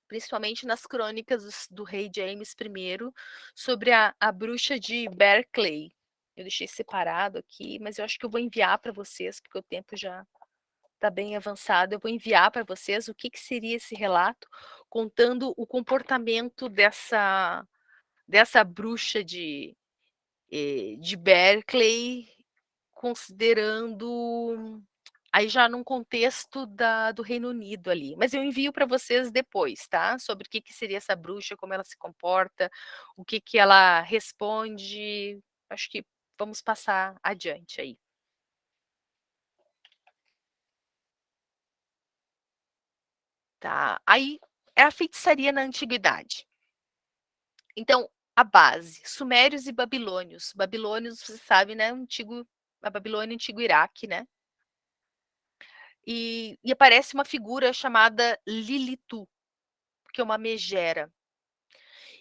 principalmente nas crônicas do rei James I, sobre a bruxa de Berkeley. Eu deixei separado aqui, mas eu acho que eu vou enviar para vocês, porque o tempo já está bem avançado. Eu vou enviar para vocês o que seria esse relato, contando o comportamento dessa bruxa de Berkeley, considerando Aí já num contexto do Reino Unido ali. Mas eu envio para vocês depois, tá? Sobre o que seria essa bruxa, como ela se comporta, o que ela responde. Acho que vamos passar adiante aí. Tá? Aí é a feitiçaria na antiguidade. Então, a base, sumérios e babilônios. Babilônios, você sabe, né? A Babilônia, antigo Iraque, né? E aparece uma figura chamada Lilitu, que é uma megera,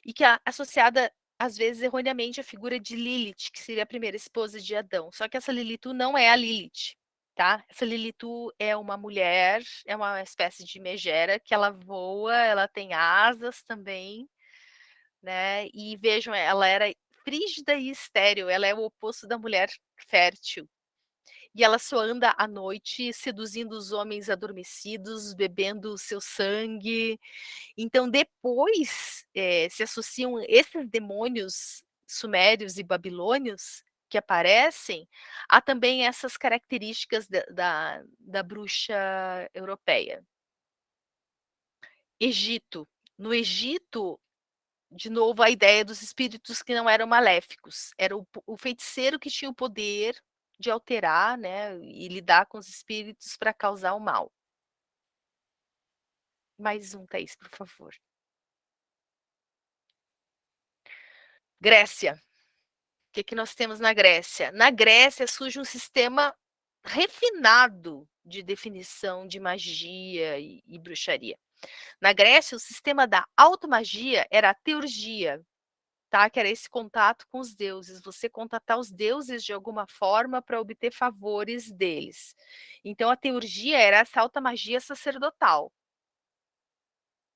e que é associada, às vezes, erroneamente, à figura de Lilith, que seria a primeira esposa de Adão. Só que essa Lilitu não é a Lilith, tá? Essa Lilitu é uma mulher, é uma espécie de megera, que ela voa, ela tem asas também, né? E vejam, ela era frígida e estéril, ela é o oposto da mulher fértil. E ela só anda à noite, seduzindo os homens adormecidos, bebendo o seu sangue. Então, depois se associam esses demônios sumérios e babilônios que aparecem, há também essas características da bruxa europeia. Egito. No Egito, de novo, a ideia dos espíritos que não eram maléficos. Era o feiticeiro que tinha o poder de alterar, né, e lidar com os espíritos para causar o mal. Mais um, Thaís, por favor. Grécia. O que nós temos na Grécia? Na Grécia surge um sistema refinado de definição de magia e bruxaria. Na Grécia, o sistema da automagia era a teurgia, tá? Que era esse contato com os deuses, você contatar os deuses de alguma forma para obter favores deles. Então, a teurgia era essa automagia sacerdotal.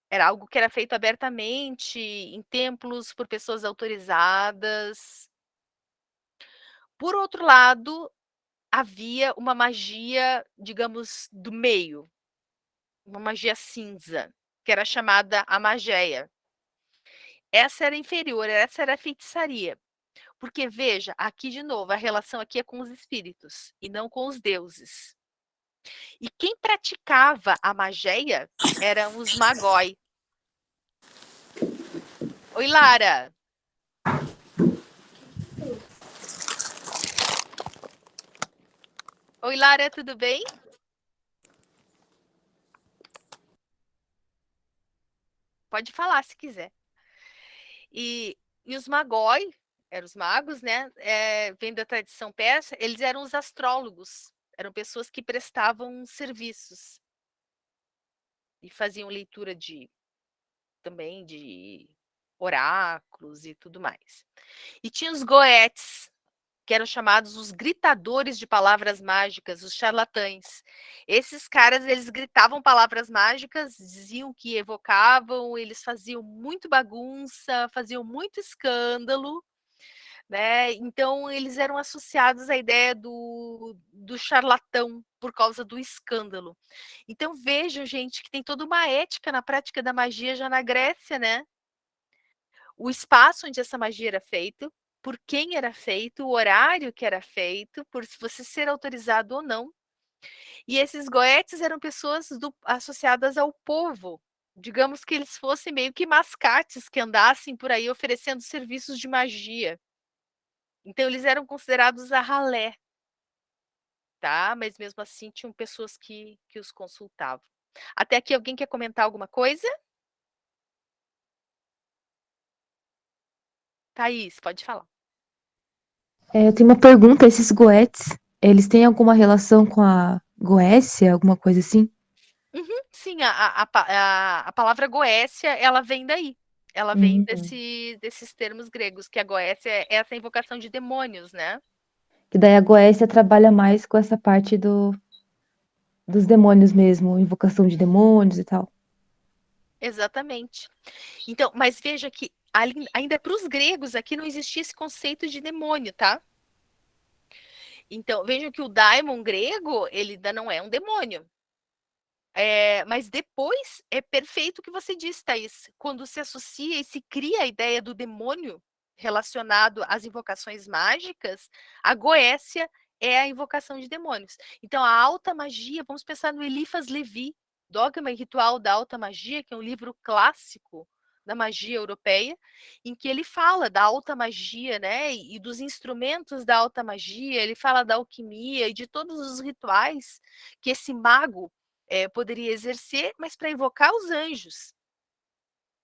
Era algo que era feito abertamente, em templos, por pessoas autorizadas. Por outro lado, havia uma magia, digamos, do meio, uma magia cinza, que era chamada a mageia. Essa era inferior, essa era a feitiçaria. Porque, veja, aqui de novo, a relação aqui é com os espíritos e não com os deuses. E quem praticava a mageia eram os magói. Oi, Lara. Oi, Lara, tudo bem? Pode falar se quiser. E os magói, eram os magos, né? Vem da tradição persa, eles eram os astrólogos, eram pessoas que prestavam serviços e faziam leitura também de oráculos e tudo mais. E tinha os goetes, que eram chamados os gritadores de palavras mágicas, os charlatães. Esses caras, eles gritavam palavras mágicas, diziam que evocavam, eles faziam muito bagunça, faziam muito escândalo, né? Então, eles eram associados à ideia do charlatão por causa do escândalo. Então, vejam, gente, que tem toda uma ética na prática da magia já na Grécia, né? O espaço onde essa magia era feita, por quem era feito, o horário que era feito, por se você ser autorizado ou não. E esses goetes eram pessoas associadas ao povo. Digamos que eles fossem meio que mascates que andassem por aí oferecendo serviços de magia. Então, eles eram considerados a ralé, tá? Mas mesmo assim, tinham pessoas que os consultavam. Até aqui, alguém quer comentar alguma coisa? Thaís, pode falar. Eu tenho uma pergunta, esses goetes, eles têm alguma relação com a Goécia, alguma coisa assim? Sim, a palavra Goécia, ela vem daí. Ela vem desses termos gregos, que a Goécia é essa invocação de demônios, né? Que daí a Goécia trabalha mais com essa parte dos demônios mesmo, invocação de demônios e tal. Exatamente. Então, mas veja que ainda para os gregos aqui não existia esse conceito de demônio, tá? Então, vejam que o daimon grego, ele ainda não é um demônio. Mas depois é perfeito o que você disse, Thaís. Quando se associa e se cria a ideia do demônio relacionado às invocações mágicas, a Goécia é a invocação de demônios. Então, a alta magia, vamos pensar no Eliphas Levi, Dogma e Ritual da Alta Magia, que é um livro clássico da magia europeia, em que ele fala da alta magia, né, e dos instrumentos da alta magia, ele fala da alquimia e de todos os rituais que esse mago poderia exercer, mas para invocar os anjos,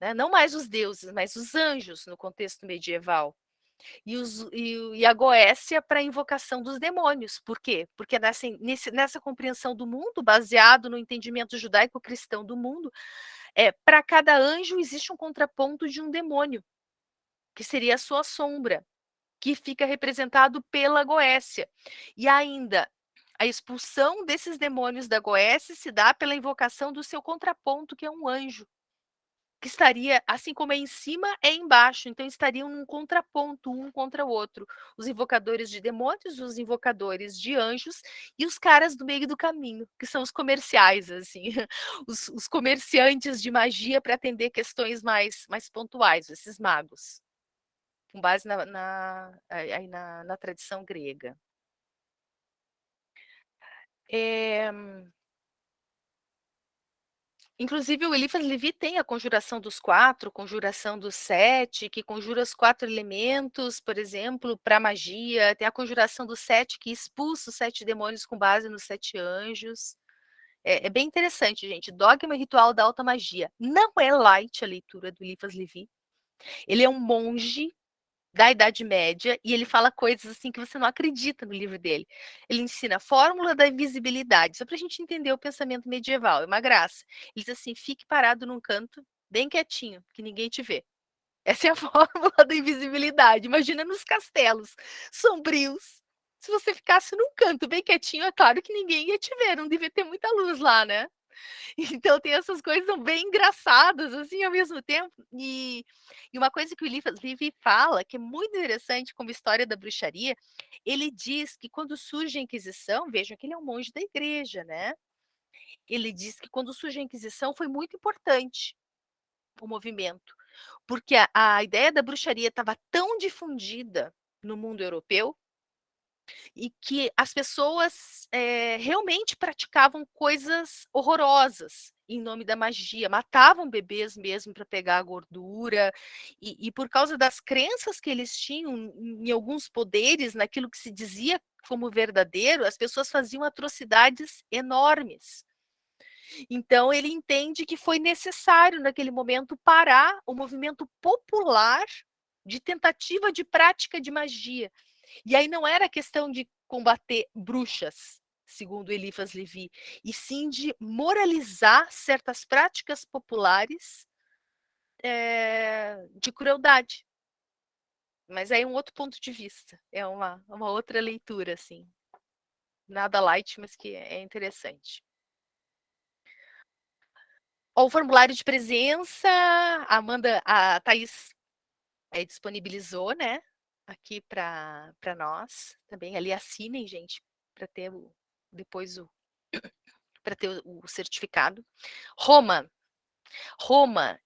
né? Não mais os deuses, mas os anjos no contexto medieval. E a Goécia para a invocação dos demônios. Por quê? Porque nessa compreensão do mundo, baseado no entendimento judaico-cristão do mundo, para cada anjo existe um contraponto de um demônio, que seria a sua sombra, que fica representado pela Goécia. E ainda, a expulsão desses demônios da Goécia se dá pela invocação do seu contraponto, que é um anjo, que estaria, assim como é em cima, é embaixo, então estariam num contraponto, um contra o outro. Os invocadores de demônios, os invocadores de anjos e os caras do meio do caminho, que são os comerciais, assim, os comerciantes de magia para atender questões mais pontuais, esses magos, com base na tradição grega. Inclusive, o Eliphas Levi tem a conjuração dos 4, conjuração dos 7, que conjura os 4 elementos, por exemplo, para magia. Tem a conjuração dos 7, que expulsa os 7 demônios com base nos 7 anjos. É bem interessante, gente. Dogma e Ritual da Alta Magia. Não é light a leitura do Eliphas Levi. Ele é um monge da Idade Média, e ele fala coisas assim que você não acredita no livro dele. Ele ensina a fórmula da invisibilidade, só para a gente entender o pensamento medieval, é uma graça. Ele diz assim, fique parado num canto, bem quietinho, que ninguém te vê. Essa é a fórmula da invisibilidade. Imagina nos castelos sombrios. Se você ficasse num canto bem quietinho, é claro que ninguém ia te ver, não devia ter muita luz lá, né? Então tem essas coisas bem engraçadas, assim, ao mesmo tempo. E uma coisa que o Eliphas Levi fala, que é muito interessante como história da bruxaria, ele diz que quando surge a Inquisição, vejam que ele é um monge da igreja, né? Ele diz que quando surge a Inquisição foi muito importante o movimento, porque a ideia da bruxaria estava tão difundida no mundo europeu, e que as pessoas realmente praticavam coisas horrorosas em nome da magia, matavam bebês mesmo para pegar a gordura, e por causa das crenças que eles tinham em alguns poderes, naquilo que se dizia como verdadeiro, as pessoas faziam atrocidades enormes. Então ele entende que foi necessário naquele momento parar o movimento popular de tentativa de prática de magia. E aí não era questão de combater bruxas, segundo Eliphas Levi, e sim de moralizar certas práticas populares de crueldade. Mas aí é um outro ponto de vista, é uma outra leitura, assim. Nada light, mas que é interessante. O formulário de presença, a Thaís disponibilizou, né? Aqui para nós também. Ali assinem, gente, para ter depois para ter o certificado. Roma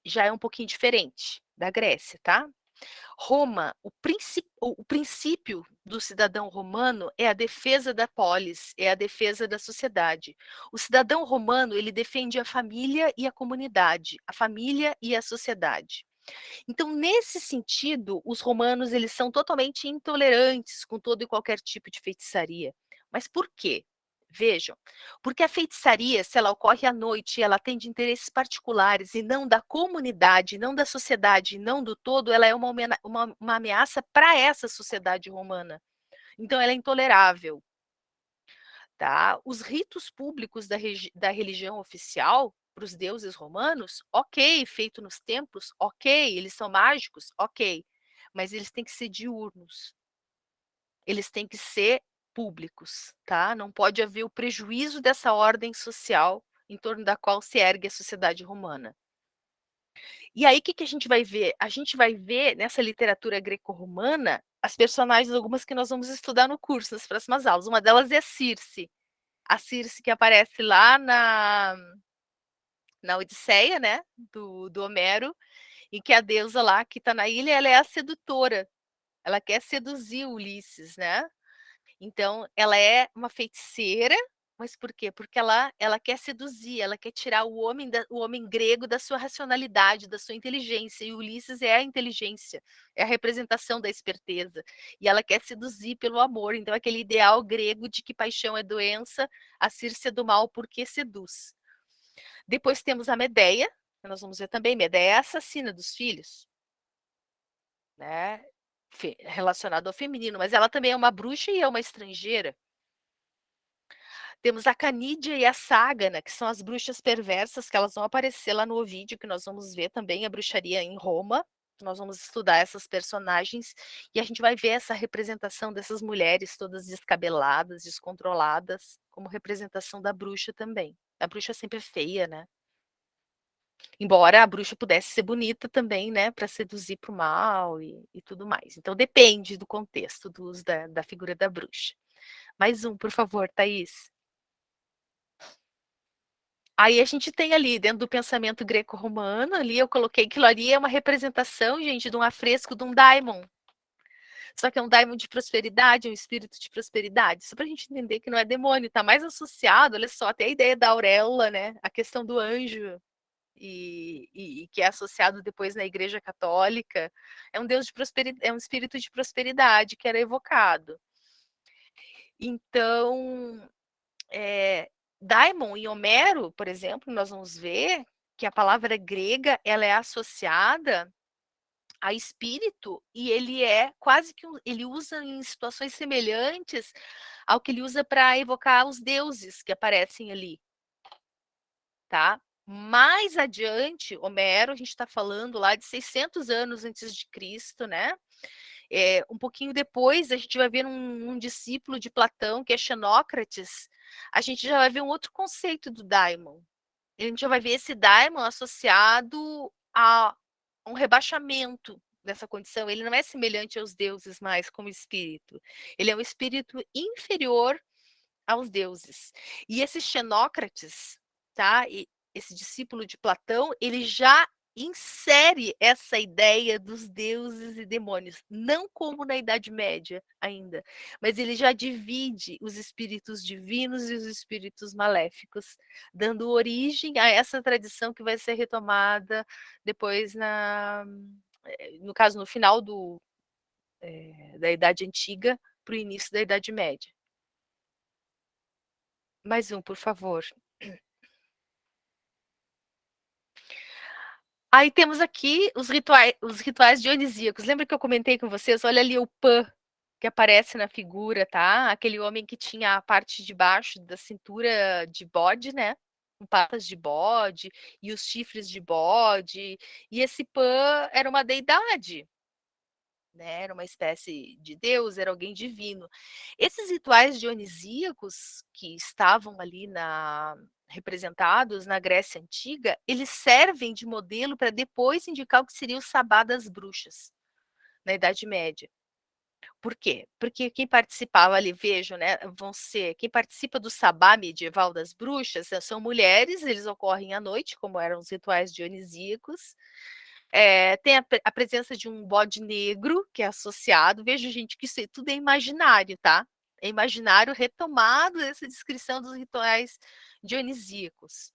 já é um pouquinho diferente da Grécia, tá? Roma, o princípio do cidadão romano é a defesa da polis, é a defesa da sociedade. O cidadão romano, ele defende a família e a comunidade, a família e a sociedade. Então, nesse sentido, os romanos eles são totalmente intolerantes com todo e qualquer tipo de feitiçaria. Mas por quê? Vejam, porque a feitiçaria, se ela ocorre à noite, ela tem de interesses particulares e não da comunidade, não da sociedade, não do todo, ela é uma ameaça para essa sociedade romana. Então, ela é intolerável. Tá? Os ritos públicos da religião oficial para os deuses romanos, ok, feito nos templos, ok, eles são mágicos, ok, mas eles têm que ser diurnos, eles têm que ser públicos, tá? Não pode haver o prejuízo dessa ordem social em torno da qual se ergue a sociedade romana. E aí, o que a gente vai ver? A gente vai ver nessa literatura greco-romana as personagens, algumas que nós vamos estudar no curso, nas próximas aulas. Uma delas é Circe. A Circe que aparece lá na Odisseia, né, do Homero, em que a deusa lá que está na ilha, ela é a sedutora, ela quer seduzir Ulisses, né? Então, ela é uma feiticeira, mas por quê? Porque ela quer seduzir, ela quer tirar o homem grego da sua racionalidade, da sua inteligência, e Ulisses é a inteligência, é a representação da esperteza, e ela quer seduzir pelo amor, então aquele ideal grego de que paixão é doença, a Círce é do mal porque seduz. Depois temos a Medeia, nós vamos ver também, Medeia é a assassina dos filhos, né? Relacionado ao feminino, mas ela também é uma bruxa e é uma estrangeira. Temos a Canídia e a Ságana, que são as bruxas perversas, que elas vão aparecer lá no Ovídio, que nós vamos ver também a bruxaria em Roma. Nós vamos estudar essas personagens e a gente vai ver essa representação dessas mulheres todas descabeladas, descontroladas, como representação da bruxa também. A bruxa sempre é feia, né? Embora a bruxa pudesse ser bonita também, né, para seduzir para o mal e tudo mais. Então depende do contexto do uso da figura da bruxa. Mais um, por favor, Thaís. Aí a gente tem ali, dentro do pensamento greco-romano, ali eu coloquei que aquilo ali é uma representação, gente, de um afresco de um daimon. Só que é um daimon de prosperidade, um espírito de prosperidade. Só para a gente entender que não é demônio, está mais associado, olha só, até a ideia da auréola, né? A questão do anjo, e que é associado depois na Igreja Católica. É um deus de prosperidade, é um espírito de prosperidade que era evocado. Então, Daimon em Homero, por exemplo, nós vamos ver que a palavra grega ela é associada a espírito e ele é quase que ele usa em situações semelhantes ao que ele usa para evocar os deuses que aparecem ali, tá? Mais adiante, Homero, a gente está falando lá de 600 anos antes de Cristo, né? Um pouquinho depois, a gente vai ver um discípulo de Platão, que é Xenócrates, a gente já vai ver um outro conceito do daimon. A gente já vai ver esse daimon associado a um rebaixamento dessa condição. Ele não é semelhante aos deuses mais como espírito. Ele é um espírito inferior aos deuses. E esse Xenócrates, tá? E esse discípulo de Platão, ele já insere essa ideia dos deuses e demônios, não como na Idade Média ainda, mas ele já divide os espíritos divinos e os espíritos maléficos, dando origem a essa tradição que vai ser retomada depois no caso, no final da Idade Antiga para o início da Idade Média. Mais um, por favor. Aí temos aqui os rituais dionisíacos. Lembra que eu comentei com vocês? Olha ali o Pan que aparece na figura, tá? Aquele homem que tinha a parte de baixo da cintura de bode, né? Com patas de bode e os chifres de bode. E esse Pan era uma deidade, né? Era uma espécie de deus, era alguém divino. Esses rituais dionisíacos que estavam ali representados na Grécia Antiga, eles servem de modelo para depois indicar o que seria o sabá das bruxas, na Idade Média. Por quê? Porque quem participava ali, vejam, né, quem participa do sabá medieval das bruxas são mulheres, eles ocorrem à noite, como eram os rituais dionisíacos, tem a presença de um bode negro, que é associado. Veja, gente, que isso tudo é imaginário, tá? É imaginário retomado dessa descrição dos rituais dionisíacos.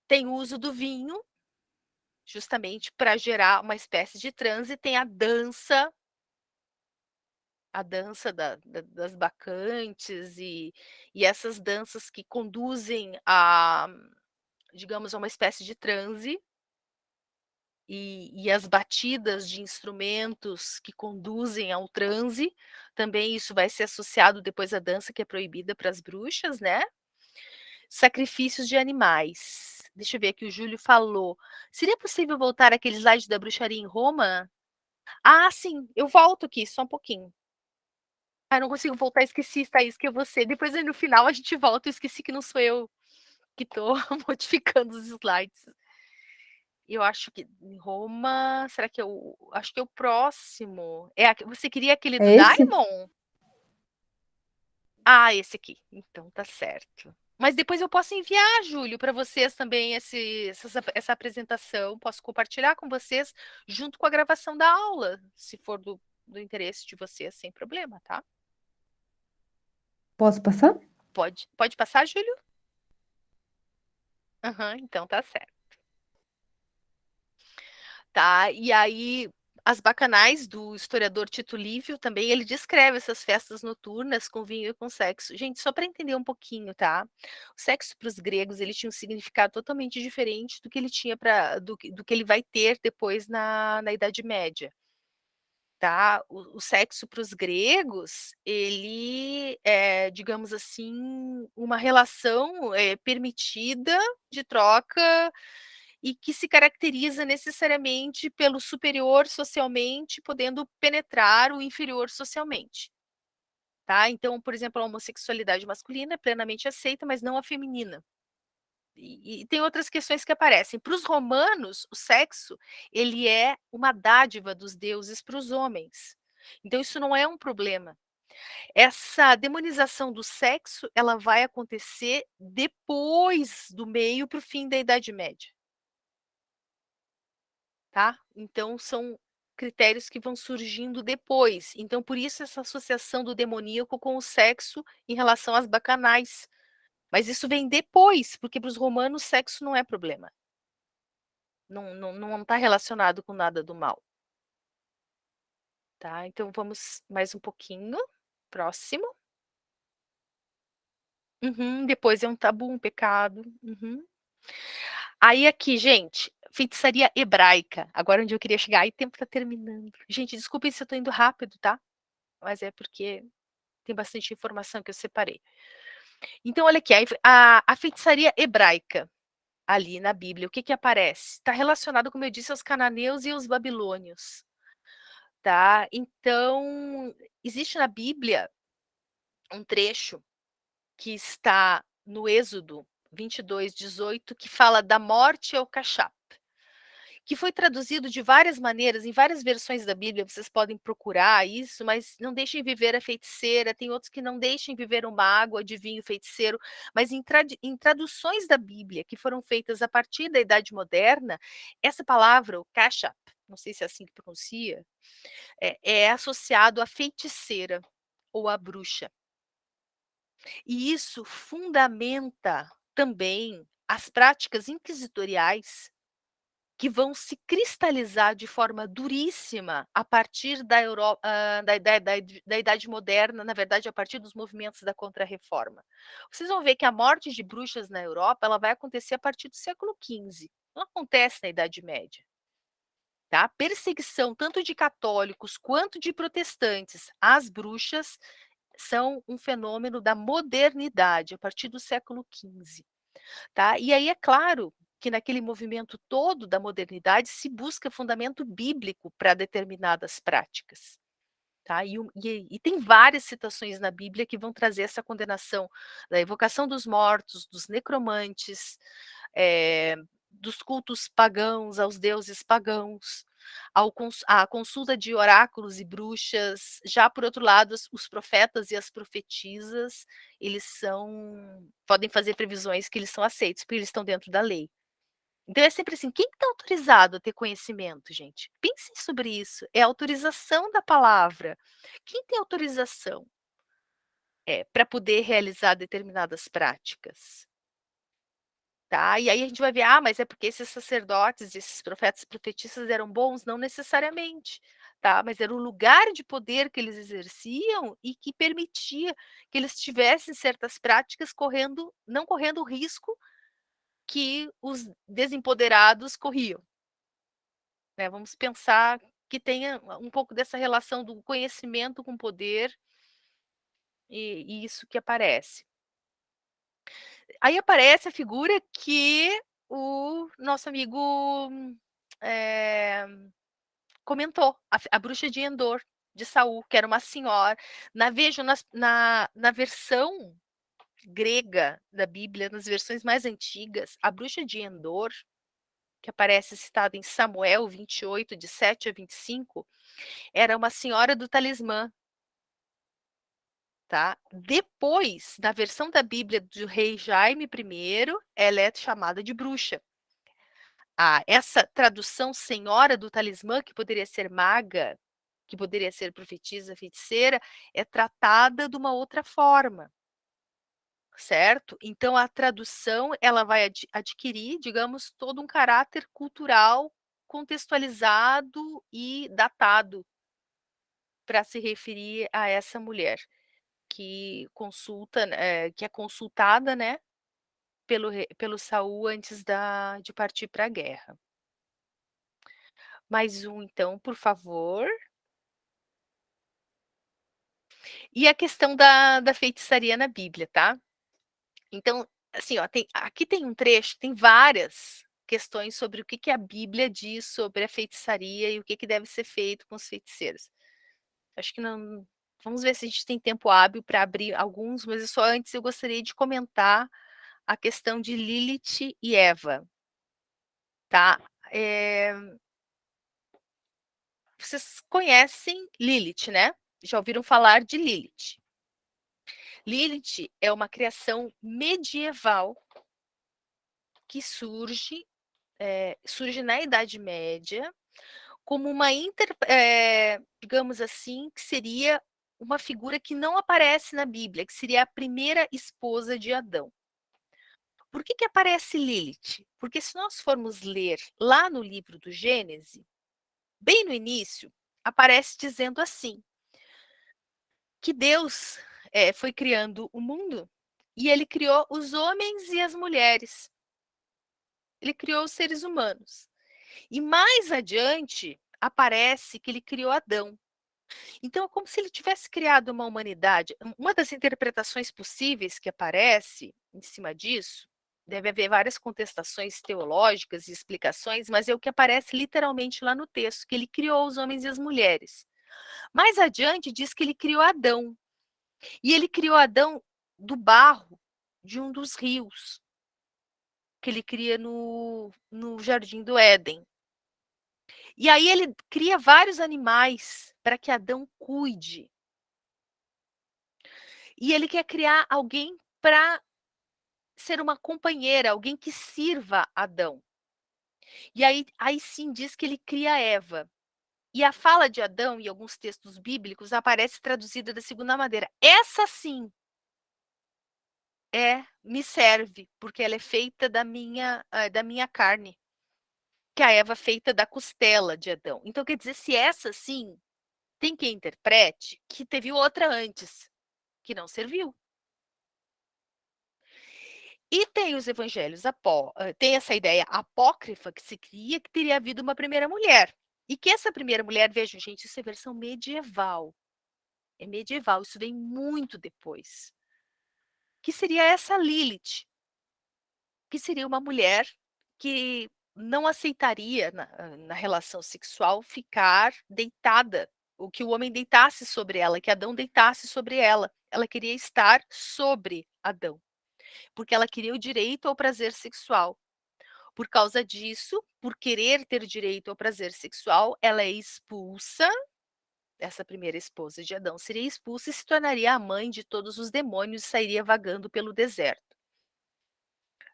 Tem o uso do vinho, justamente para gerar uma espécie de transe. Tem a dança das bacantes e essas danças que conduzem digamos, a uma espécie de transe. E as batidas de instrumentos que conduzem ao transe, também isso vai ser associado depois à dança que é proibida para as bruxas, né? Sacrifícios de animais. Deixa eu ver aqui, o Júlio falou. Seria possível voltar àquele slide da bruxaria em Roma? Ah, sim, eu volto aqui, só um pouquinho. Ah, não consigo voltar, esqueci, Thaís, que é você. Depois aí no final a gente volta, eu esqueci que não sou eu que estou modificando os slides. Eu acho que em Roma, será que acho que é o próximo. Você queria aquele do É esse? Daimon? Ah, esse aqui. Então tá certo. Mas depois eu posso enviar, Júlio, para vocês também essa apresentação. Posso compartilhar com vocês junto com a gravação da aula, se for do interesse de vocês, sem problema, tá? Posso passar? Pode passar, Júlio? Aham, então tá certo. Tá, e aí as bacanais do historiador Tito Livio também, ele descreve essas festas noturnas com vinho e com sexo. Gente, só para entender um pouquinho, tá? O sexo para os gregos, ele tinha um significado totalmente diferente do que ele tinha do que ele vai ter depois na Idade Média. Tá? O sexo para os gregos, ele é, digamos assim, uma relação permitida de troca e que se caracteriza necessariamente pelo superior socialmente podendo penetrar o inferior socialmente. Tá? Então, por exemplo, a homossexualidade masculina é plenamente aceita, mas não a feminina. E tem outras questões que aparecem. Para os romanos, o sexo ele é uma dádiva dos deuses para os homens. Então, isso não é um problema. Essa demonização do sexo, ela vai acontecer depois do meio para o fim da Idade Média. Tá? Então, são critérios que vão surgindo depois. Então, por isso essa associação do demoníaco com o sexo em relação às bacanais. Mas isso vem depois, porque para os romanos sexo não é problema. Não está relacionado com nada do mal. Tá? Então, vamos mais um pouquinho. Próximo. Uhum, depois é um tabu, um pecado. Uhum. Aí aqui, gente, feitiçaria hebraica. Agora onde eu queria chegar. Aí o tempo está terminando. Gente, desculpem se eu estou indo rápido, tá? Mas é porque tem bastante informação que eu separei. Então, olha aqui, a feitiçaria hebraica ali na Bíblia, o que aparece? Está relacionado, como eu disse, aos cananeus e aos babilônios. Tá? Então, existe na Bíblia um trecho que está no Êxodo 22:18, que fala da morte ao cachap, que foi traduzido de várias maneiras, em várias versões da Bíblia, vocês podem procurar isso, mas não deixem viver a feiticeira, tem outros que não deixem viver o mago, adivinho, feiticeiro, mas em traduções da Bíblia que foram feitas a partir da Idade Moderna, essa palavra, o cachap, não sei se é assim que pronuncia, é associado à feiticeira ou à bruxa. E isso fundamenta também as práticas inquisitoriais que vão se cristalizar de forma duríssima a partir da, da Idade Moderna, na verdade, a partir dos movimentos da Contra-Reforma. Vocês vão ver que a morte de bruxas na Europa ela vai acontecer a partir do século XV, não acontece na Idade Média. Tá? Perseguição tanto de católicos quanto de protestantes às bruxas são um fenômeno da modernidade, a partir do século XV. Tá? E aí é claro que naquele movimento todo da modernidade se busca fundamento bíblico para determinadas práticas. Tá? E tem várias citações na Bíblia que vão trazer essa condenação da evocação dos mortos, dos necromantes, dos cultos pagãos aos deuses pagãos, a consulta de oráculos e bruxas. Já por outro lado, os profetas e as profetisas, podem fazer previsões que eles são aceitos, porque eles estão dentro da lei. Então é sempre assim, quem está autorizado a ter conhecimento, gente? Pensem sobre isso, é a autorização da palavra. Quem tem autorização para poder realizar determinadas práticas? Tá? E aí a gente vai ver, mas é porque esses sacerdotes, esses profetas e profetisas eram bons? Não necessariamente, tá? Mas era o lugar de poder que eles exerciam e que permitia que eles tivessem certas práticas não correndo o risco que os desempoderados corriam. Né? Vamos pensar que tenha um pouco dessa relação do conhecimento com poder e isso que aparece. Aí aparece a figura que o nosso amigo comentou, a bruxa de Endor, de Saul, que era uma senhora. Vejam, na versão grega da Bíblia, nas versões mais antigas, a bruxa de Endor, que aparece citada em Samuel 28, de 7 a 25, era uma senhora do talismã. Tá? Depois, na versão da Bíblia do rei Jaime I, ela é chamada de bruxa. Essa tradução senhora do talismã, que poderia ser maga, que poderia ser profetisa, feiticeira, é tratada de uma outra forma. certo? Então a tradução ela vai adquirir, digamos, todo um caráter cultural contextualizado e datado para se referir a essa mulher que consulta, que é consultada, né, pelo Saul antes de partir para a guerra. Mais um, então, por favor. E a questão da feitiçaria na Bíblia, tá? Então, assim, ó, aqui tem um trecho, tem várias questões sobre o que a Bíblia diz sobre a feitiçaria e o que deve ser feito com os feiticeiros. Acho que não. Vamos ver se a gente tem tempo hábil para abrir alguns, mas só antes eu gostaria de comentar a questão de Lilith e Eva, tá? Vocês conhecem Lilith, né? Já ouviram falar de Lilith? Lilith é uma criação medieval que surge na Idade Média como uma digamos assim, que seria uma figura que não aparece na Bíblia, que seria a primeira esposa de Adão. Por que aparece Lilith? Porque se nós formos ler lá no livro do Gênesis, bem no início, aparece dizendo assim, que Deus foi criando o mundo e ele criou os homens e as mulheres. Ele criou os seres humanos. E mais adiante, aparece que ele criou Adão. Então, é como se ele tivesse criado uma humanidade. Uma das interpretações possíveis que aparece em cima disso, deve haver várias contestações teológicas e explicações, mas é o que aparece literalmente lá no texto, que ele criou os homens e as mulheres. Mais adiante, diz que ele criou Adão. E ele criou Adão do barro de um dos rios que ele cria no Jardim do Éden. E aí ele cria vários animais para que Adão cuide. E ele quer criar alguém para ser uma companheira, alguém que sirva Adão. E aí sim diz que ele cria Eva. E a fala de Adão, em alguns textos bíblicos, aparece traduzida da segunda maneira. Essa sim me serve, porque ela é feita da minha carne. Que a Eva feita da costela de Adão. Então, quer dizer, se essa sim, tem quem interprete que teve outra antes, que não serviu. E tem os evangelhos, tem essa ideia apócrifa que se cria que teria havido uma primeira mulher. E que essa primeira mulher, vejam, gente, isso é versão medieval. É medieval, isso vem muito depois. Que seria essa Lilith, que seria uma mulher que não aceitaria na relação sexual ficar deitada, ou que o homem deitasse sobre ela, que Adão deitasse sobre ela. Ela queria estar sobre Adão, porque ela queria o direito ao prazer sexual. Por causa disso, por querer ter direito ao prazer sexual, ela é expulsa. Essa primeira esposa de Adão seria expulsa e se tornaria a mãe de todos os demônios e sairia vagando pelo deserto.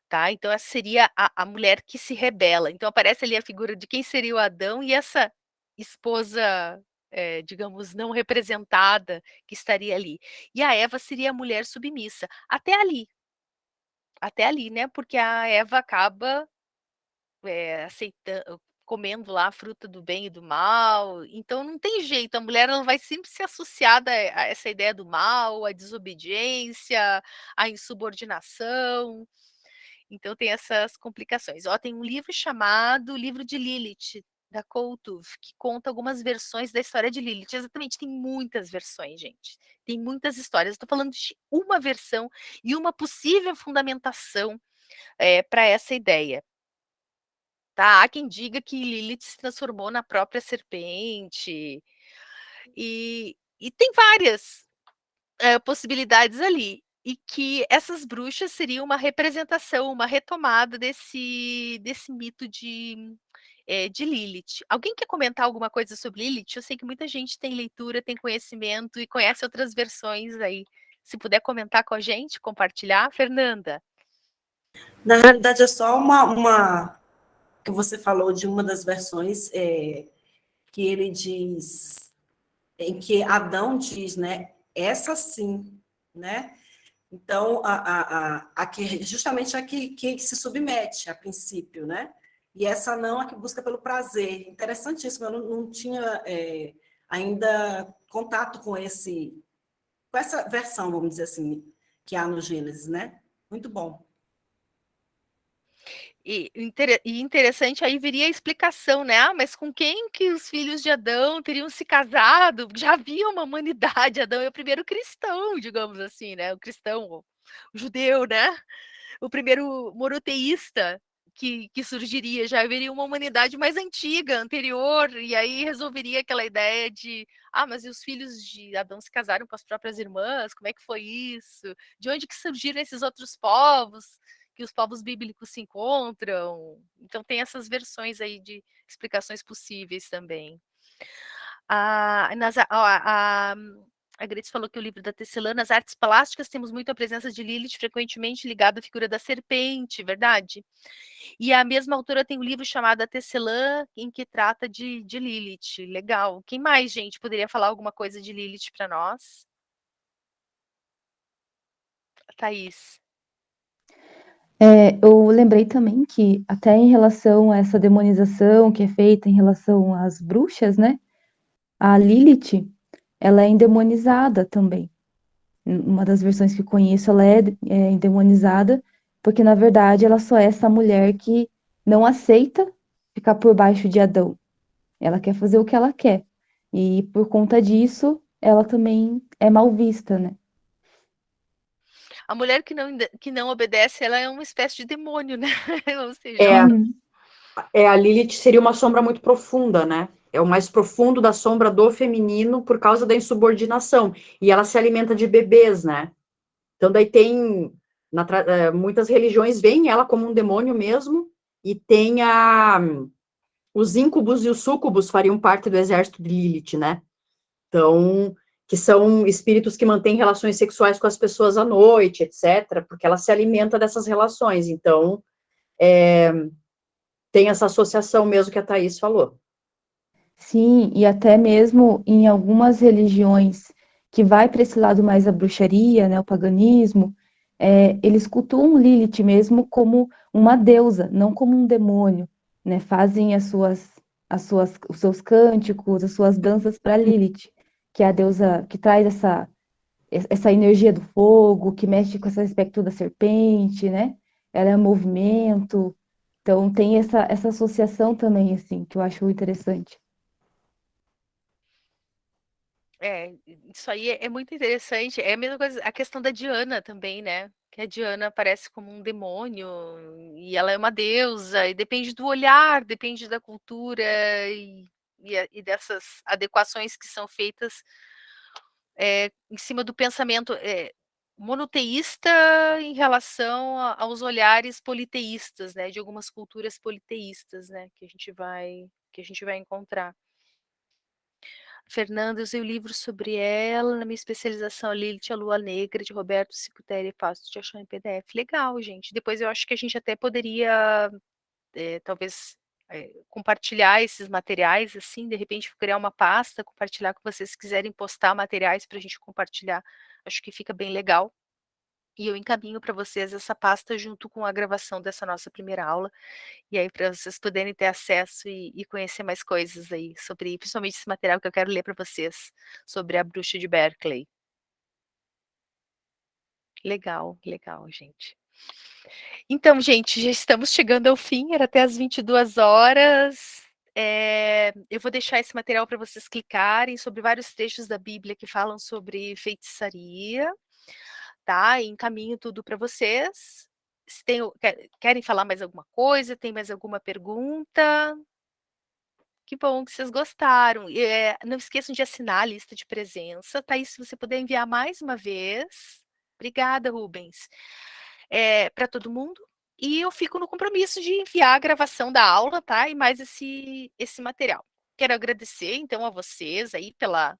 Tá? Então, essa seria a mulher que se rebela. Então, aparece ali a figura de quem seria o Adão e essa esposa, digamos, não representada que estaria ali. E a Eva seria a mulher submissa. Até ali, né? Porque a Eva acaba aceitando, comendo lá a fruta do bem e do mal. Então, não tem jeito. A mulher ela vai sempre ser associada a essa ideia do mal, à desobediência, à insubordinação. Então tem essas complicações. Tem um livro chamado Livro de Lilith, da Koutuv, que conta algumas versões da história de Lilith. Exatamente, tem muitas versões, gente. Tem muitas histórias. Estou falando de uma versão e uma possível fundamentação para essa ideia. Tá? Há quem diga que Lilith se transformou na própria serpente. E tem várias possibilidades ali. E que essas bruxas seriam uma representação, uma retomada desse mito de Lilith. Alguém quer comentar alguma coisa sobre Lilith? Eu sei que muita gente tem leitura, tem conhecimento e conhece outras versões aí. Se puder comentar com a gente, compartilhar. Fernanda. Na realidade, é só uma que você falou de uma das versões que ele diz, em que Adão diz, né? Essa sim, né? Então, justamente a que se submete, a princípio, né? E essa não, a que busca pelo prazer. Interessantíssimo, eu não tinha ainda contato com essa versão, vamos dizer assim, que há no Gênesis, né? Muito bom. E interessante, aí viria a explicação, né? Ah, mas com quem que os filhos de Adão teriam se casado? Já havia uma humanidade, Adão é o primeiro cristão, digamos assim, né? O cristão, o judeu, né? O primeiro monoteísta que surgiria, já haveria uma humanidade mais antiga, anterior, e aí resolveria aquela ideia de, ah, mas e os filhos de Adão se casaram com as próprias irmãs, como é que foi isso? De onde que surgiram esses outros povos, que os povos bíblicos se encontram? Então tem essas versões aí de explicações possíveis também. A Gretz falou que o livro da Tecelã, nas artes plásticas, temos muito a presença de Lilith, frequentemente ligada à figura da serpente, verdade? E a mesma autora tem um livro chamado A Tecelã, em que trata de Lilith. Legal. Quem mais, gente, poderia falar alguma coisa de Lilith para nós? Thaís. Eu lembrei também que, até em relação a essa demonização que é feita em relação às bruxas, né? A Lilith, ela é endemonizada também. Uma das versões que conheço, ela é endemonizada, porque na verdade ela só é essa mulher que não aceita ficar por baixo de Adão. Ela quer fazer o que ela quer. E por conta disso, ela também é mal vista, né? A mulher que não obedece, ela é uma espécie de demônio, né? Ou seja, É, Uhum. a Lilith seria uma sombra muito profunda, né? É o mais profundo da sombra do feminino por causa da insubordinação. E ela se alimenta de bebês, né? Então, daí tem. Muitas religiões veem ela como um demônio mesmo, e tem os íncubos e os súcubos fariam parte do exército de Lilith, né? Então, que são espíritos que mantêm relações sexuais com as pessoas à noite, etc., porque ela se alimenta dessas relações. Então, tem essa associação mesmo que a Thaís falou. Sim, e até mesmo em algumas religiões que vai para esse lado mais da bruxaria, né, o paganismo, eles cultuam Lilith mesmo como uma deusa, não como um demônio, né? Fazem os seus cânticos, as suas danças para Lilith, que é a deusa que traz essa energia do fogo, que mexe com esse aspecto da serpente, né? Ela é movimento, então tem essa associação também, assim, que eu acho interessante. Isso aí é muito interessante. É a mesma coisa, a questão da Diana também, né? Que a Diana aparece como um demônio e ela é uma deusa, e depende do olhar, depende da cultura e dessas adequações que são feitas em cima do pensamento monoteísta em relação aos olhares politeístas, né? De algumas culturas politeístas, né? Que a gente vai encontrar. Fernanda, eu usei o livro sobre ela na minha especialização Lilith, a Lua Negra, de Roberto Cicutéria, fácil de achar em PDF. Legal, gente. Depois eu acho que a gente até poderia, talvez, compartilhar esses materiais, assim, de repente criar uma pasta, compartilhar com vocês, se quiserem postar materiais para a gente compartilhar. Acho que fica bem legal. E eu encaminho para vocês essa pasta junto com a gravação dessa nossa primeira aula. E aí, para vocês poderem ter acesso e conhecer mais coisas aí sobre, principalmente esse material que eu quero ler para vocês, sobre a bruxa de Berkeley. Legal, legal, gente. Então, gente, já estamos chegando ao fim, era até às 22h. Eu vou deixar esse material para vocês clicarem sobre vários trechos da Bíblia que falam sobre feitiçaria, tá? E encaminho tudo para vocês. Se querem falar mais alguma coisa, tem mais alguma pergunta? Que bom que vocês gostaram. Não esqueçam de assinar a lista de presença, tá? E se você puder enviar mais uma vez. Obrigada, Rubens. Para todo mundo. E eu fico no compromisso de enviar a gravação da aula, tá? E mais esse material. Quero agradecer, então, a vocês aí pela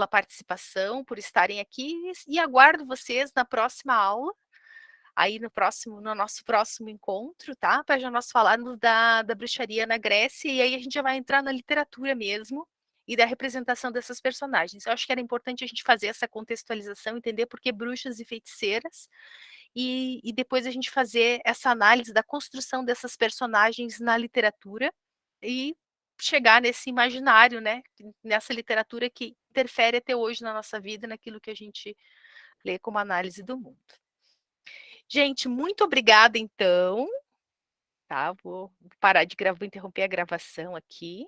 participação, por estarem aqui, e aguardo vocês na próxima aula, aí no nosso próximo encontro, tá? Para já nós falarmos da bruxaria na Grécia, e aí a gente já vai entrar na literatura mesmo, e da representação dessas personagens. Eu acho que era importante a gente fazer essa contextualização, entender por que bruxas e feiticeiras, e depois a gente fazer essa análise da construção dessas personagens na literatura e chegar nesse imaginário, né, nessa literatura que interfere até hoje na nossa vida, naquilo que a gente lê como análise do mundo. Gente, muito obrigada, então. Tá, vou parar de gravar, vou interromper a gravação aqui.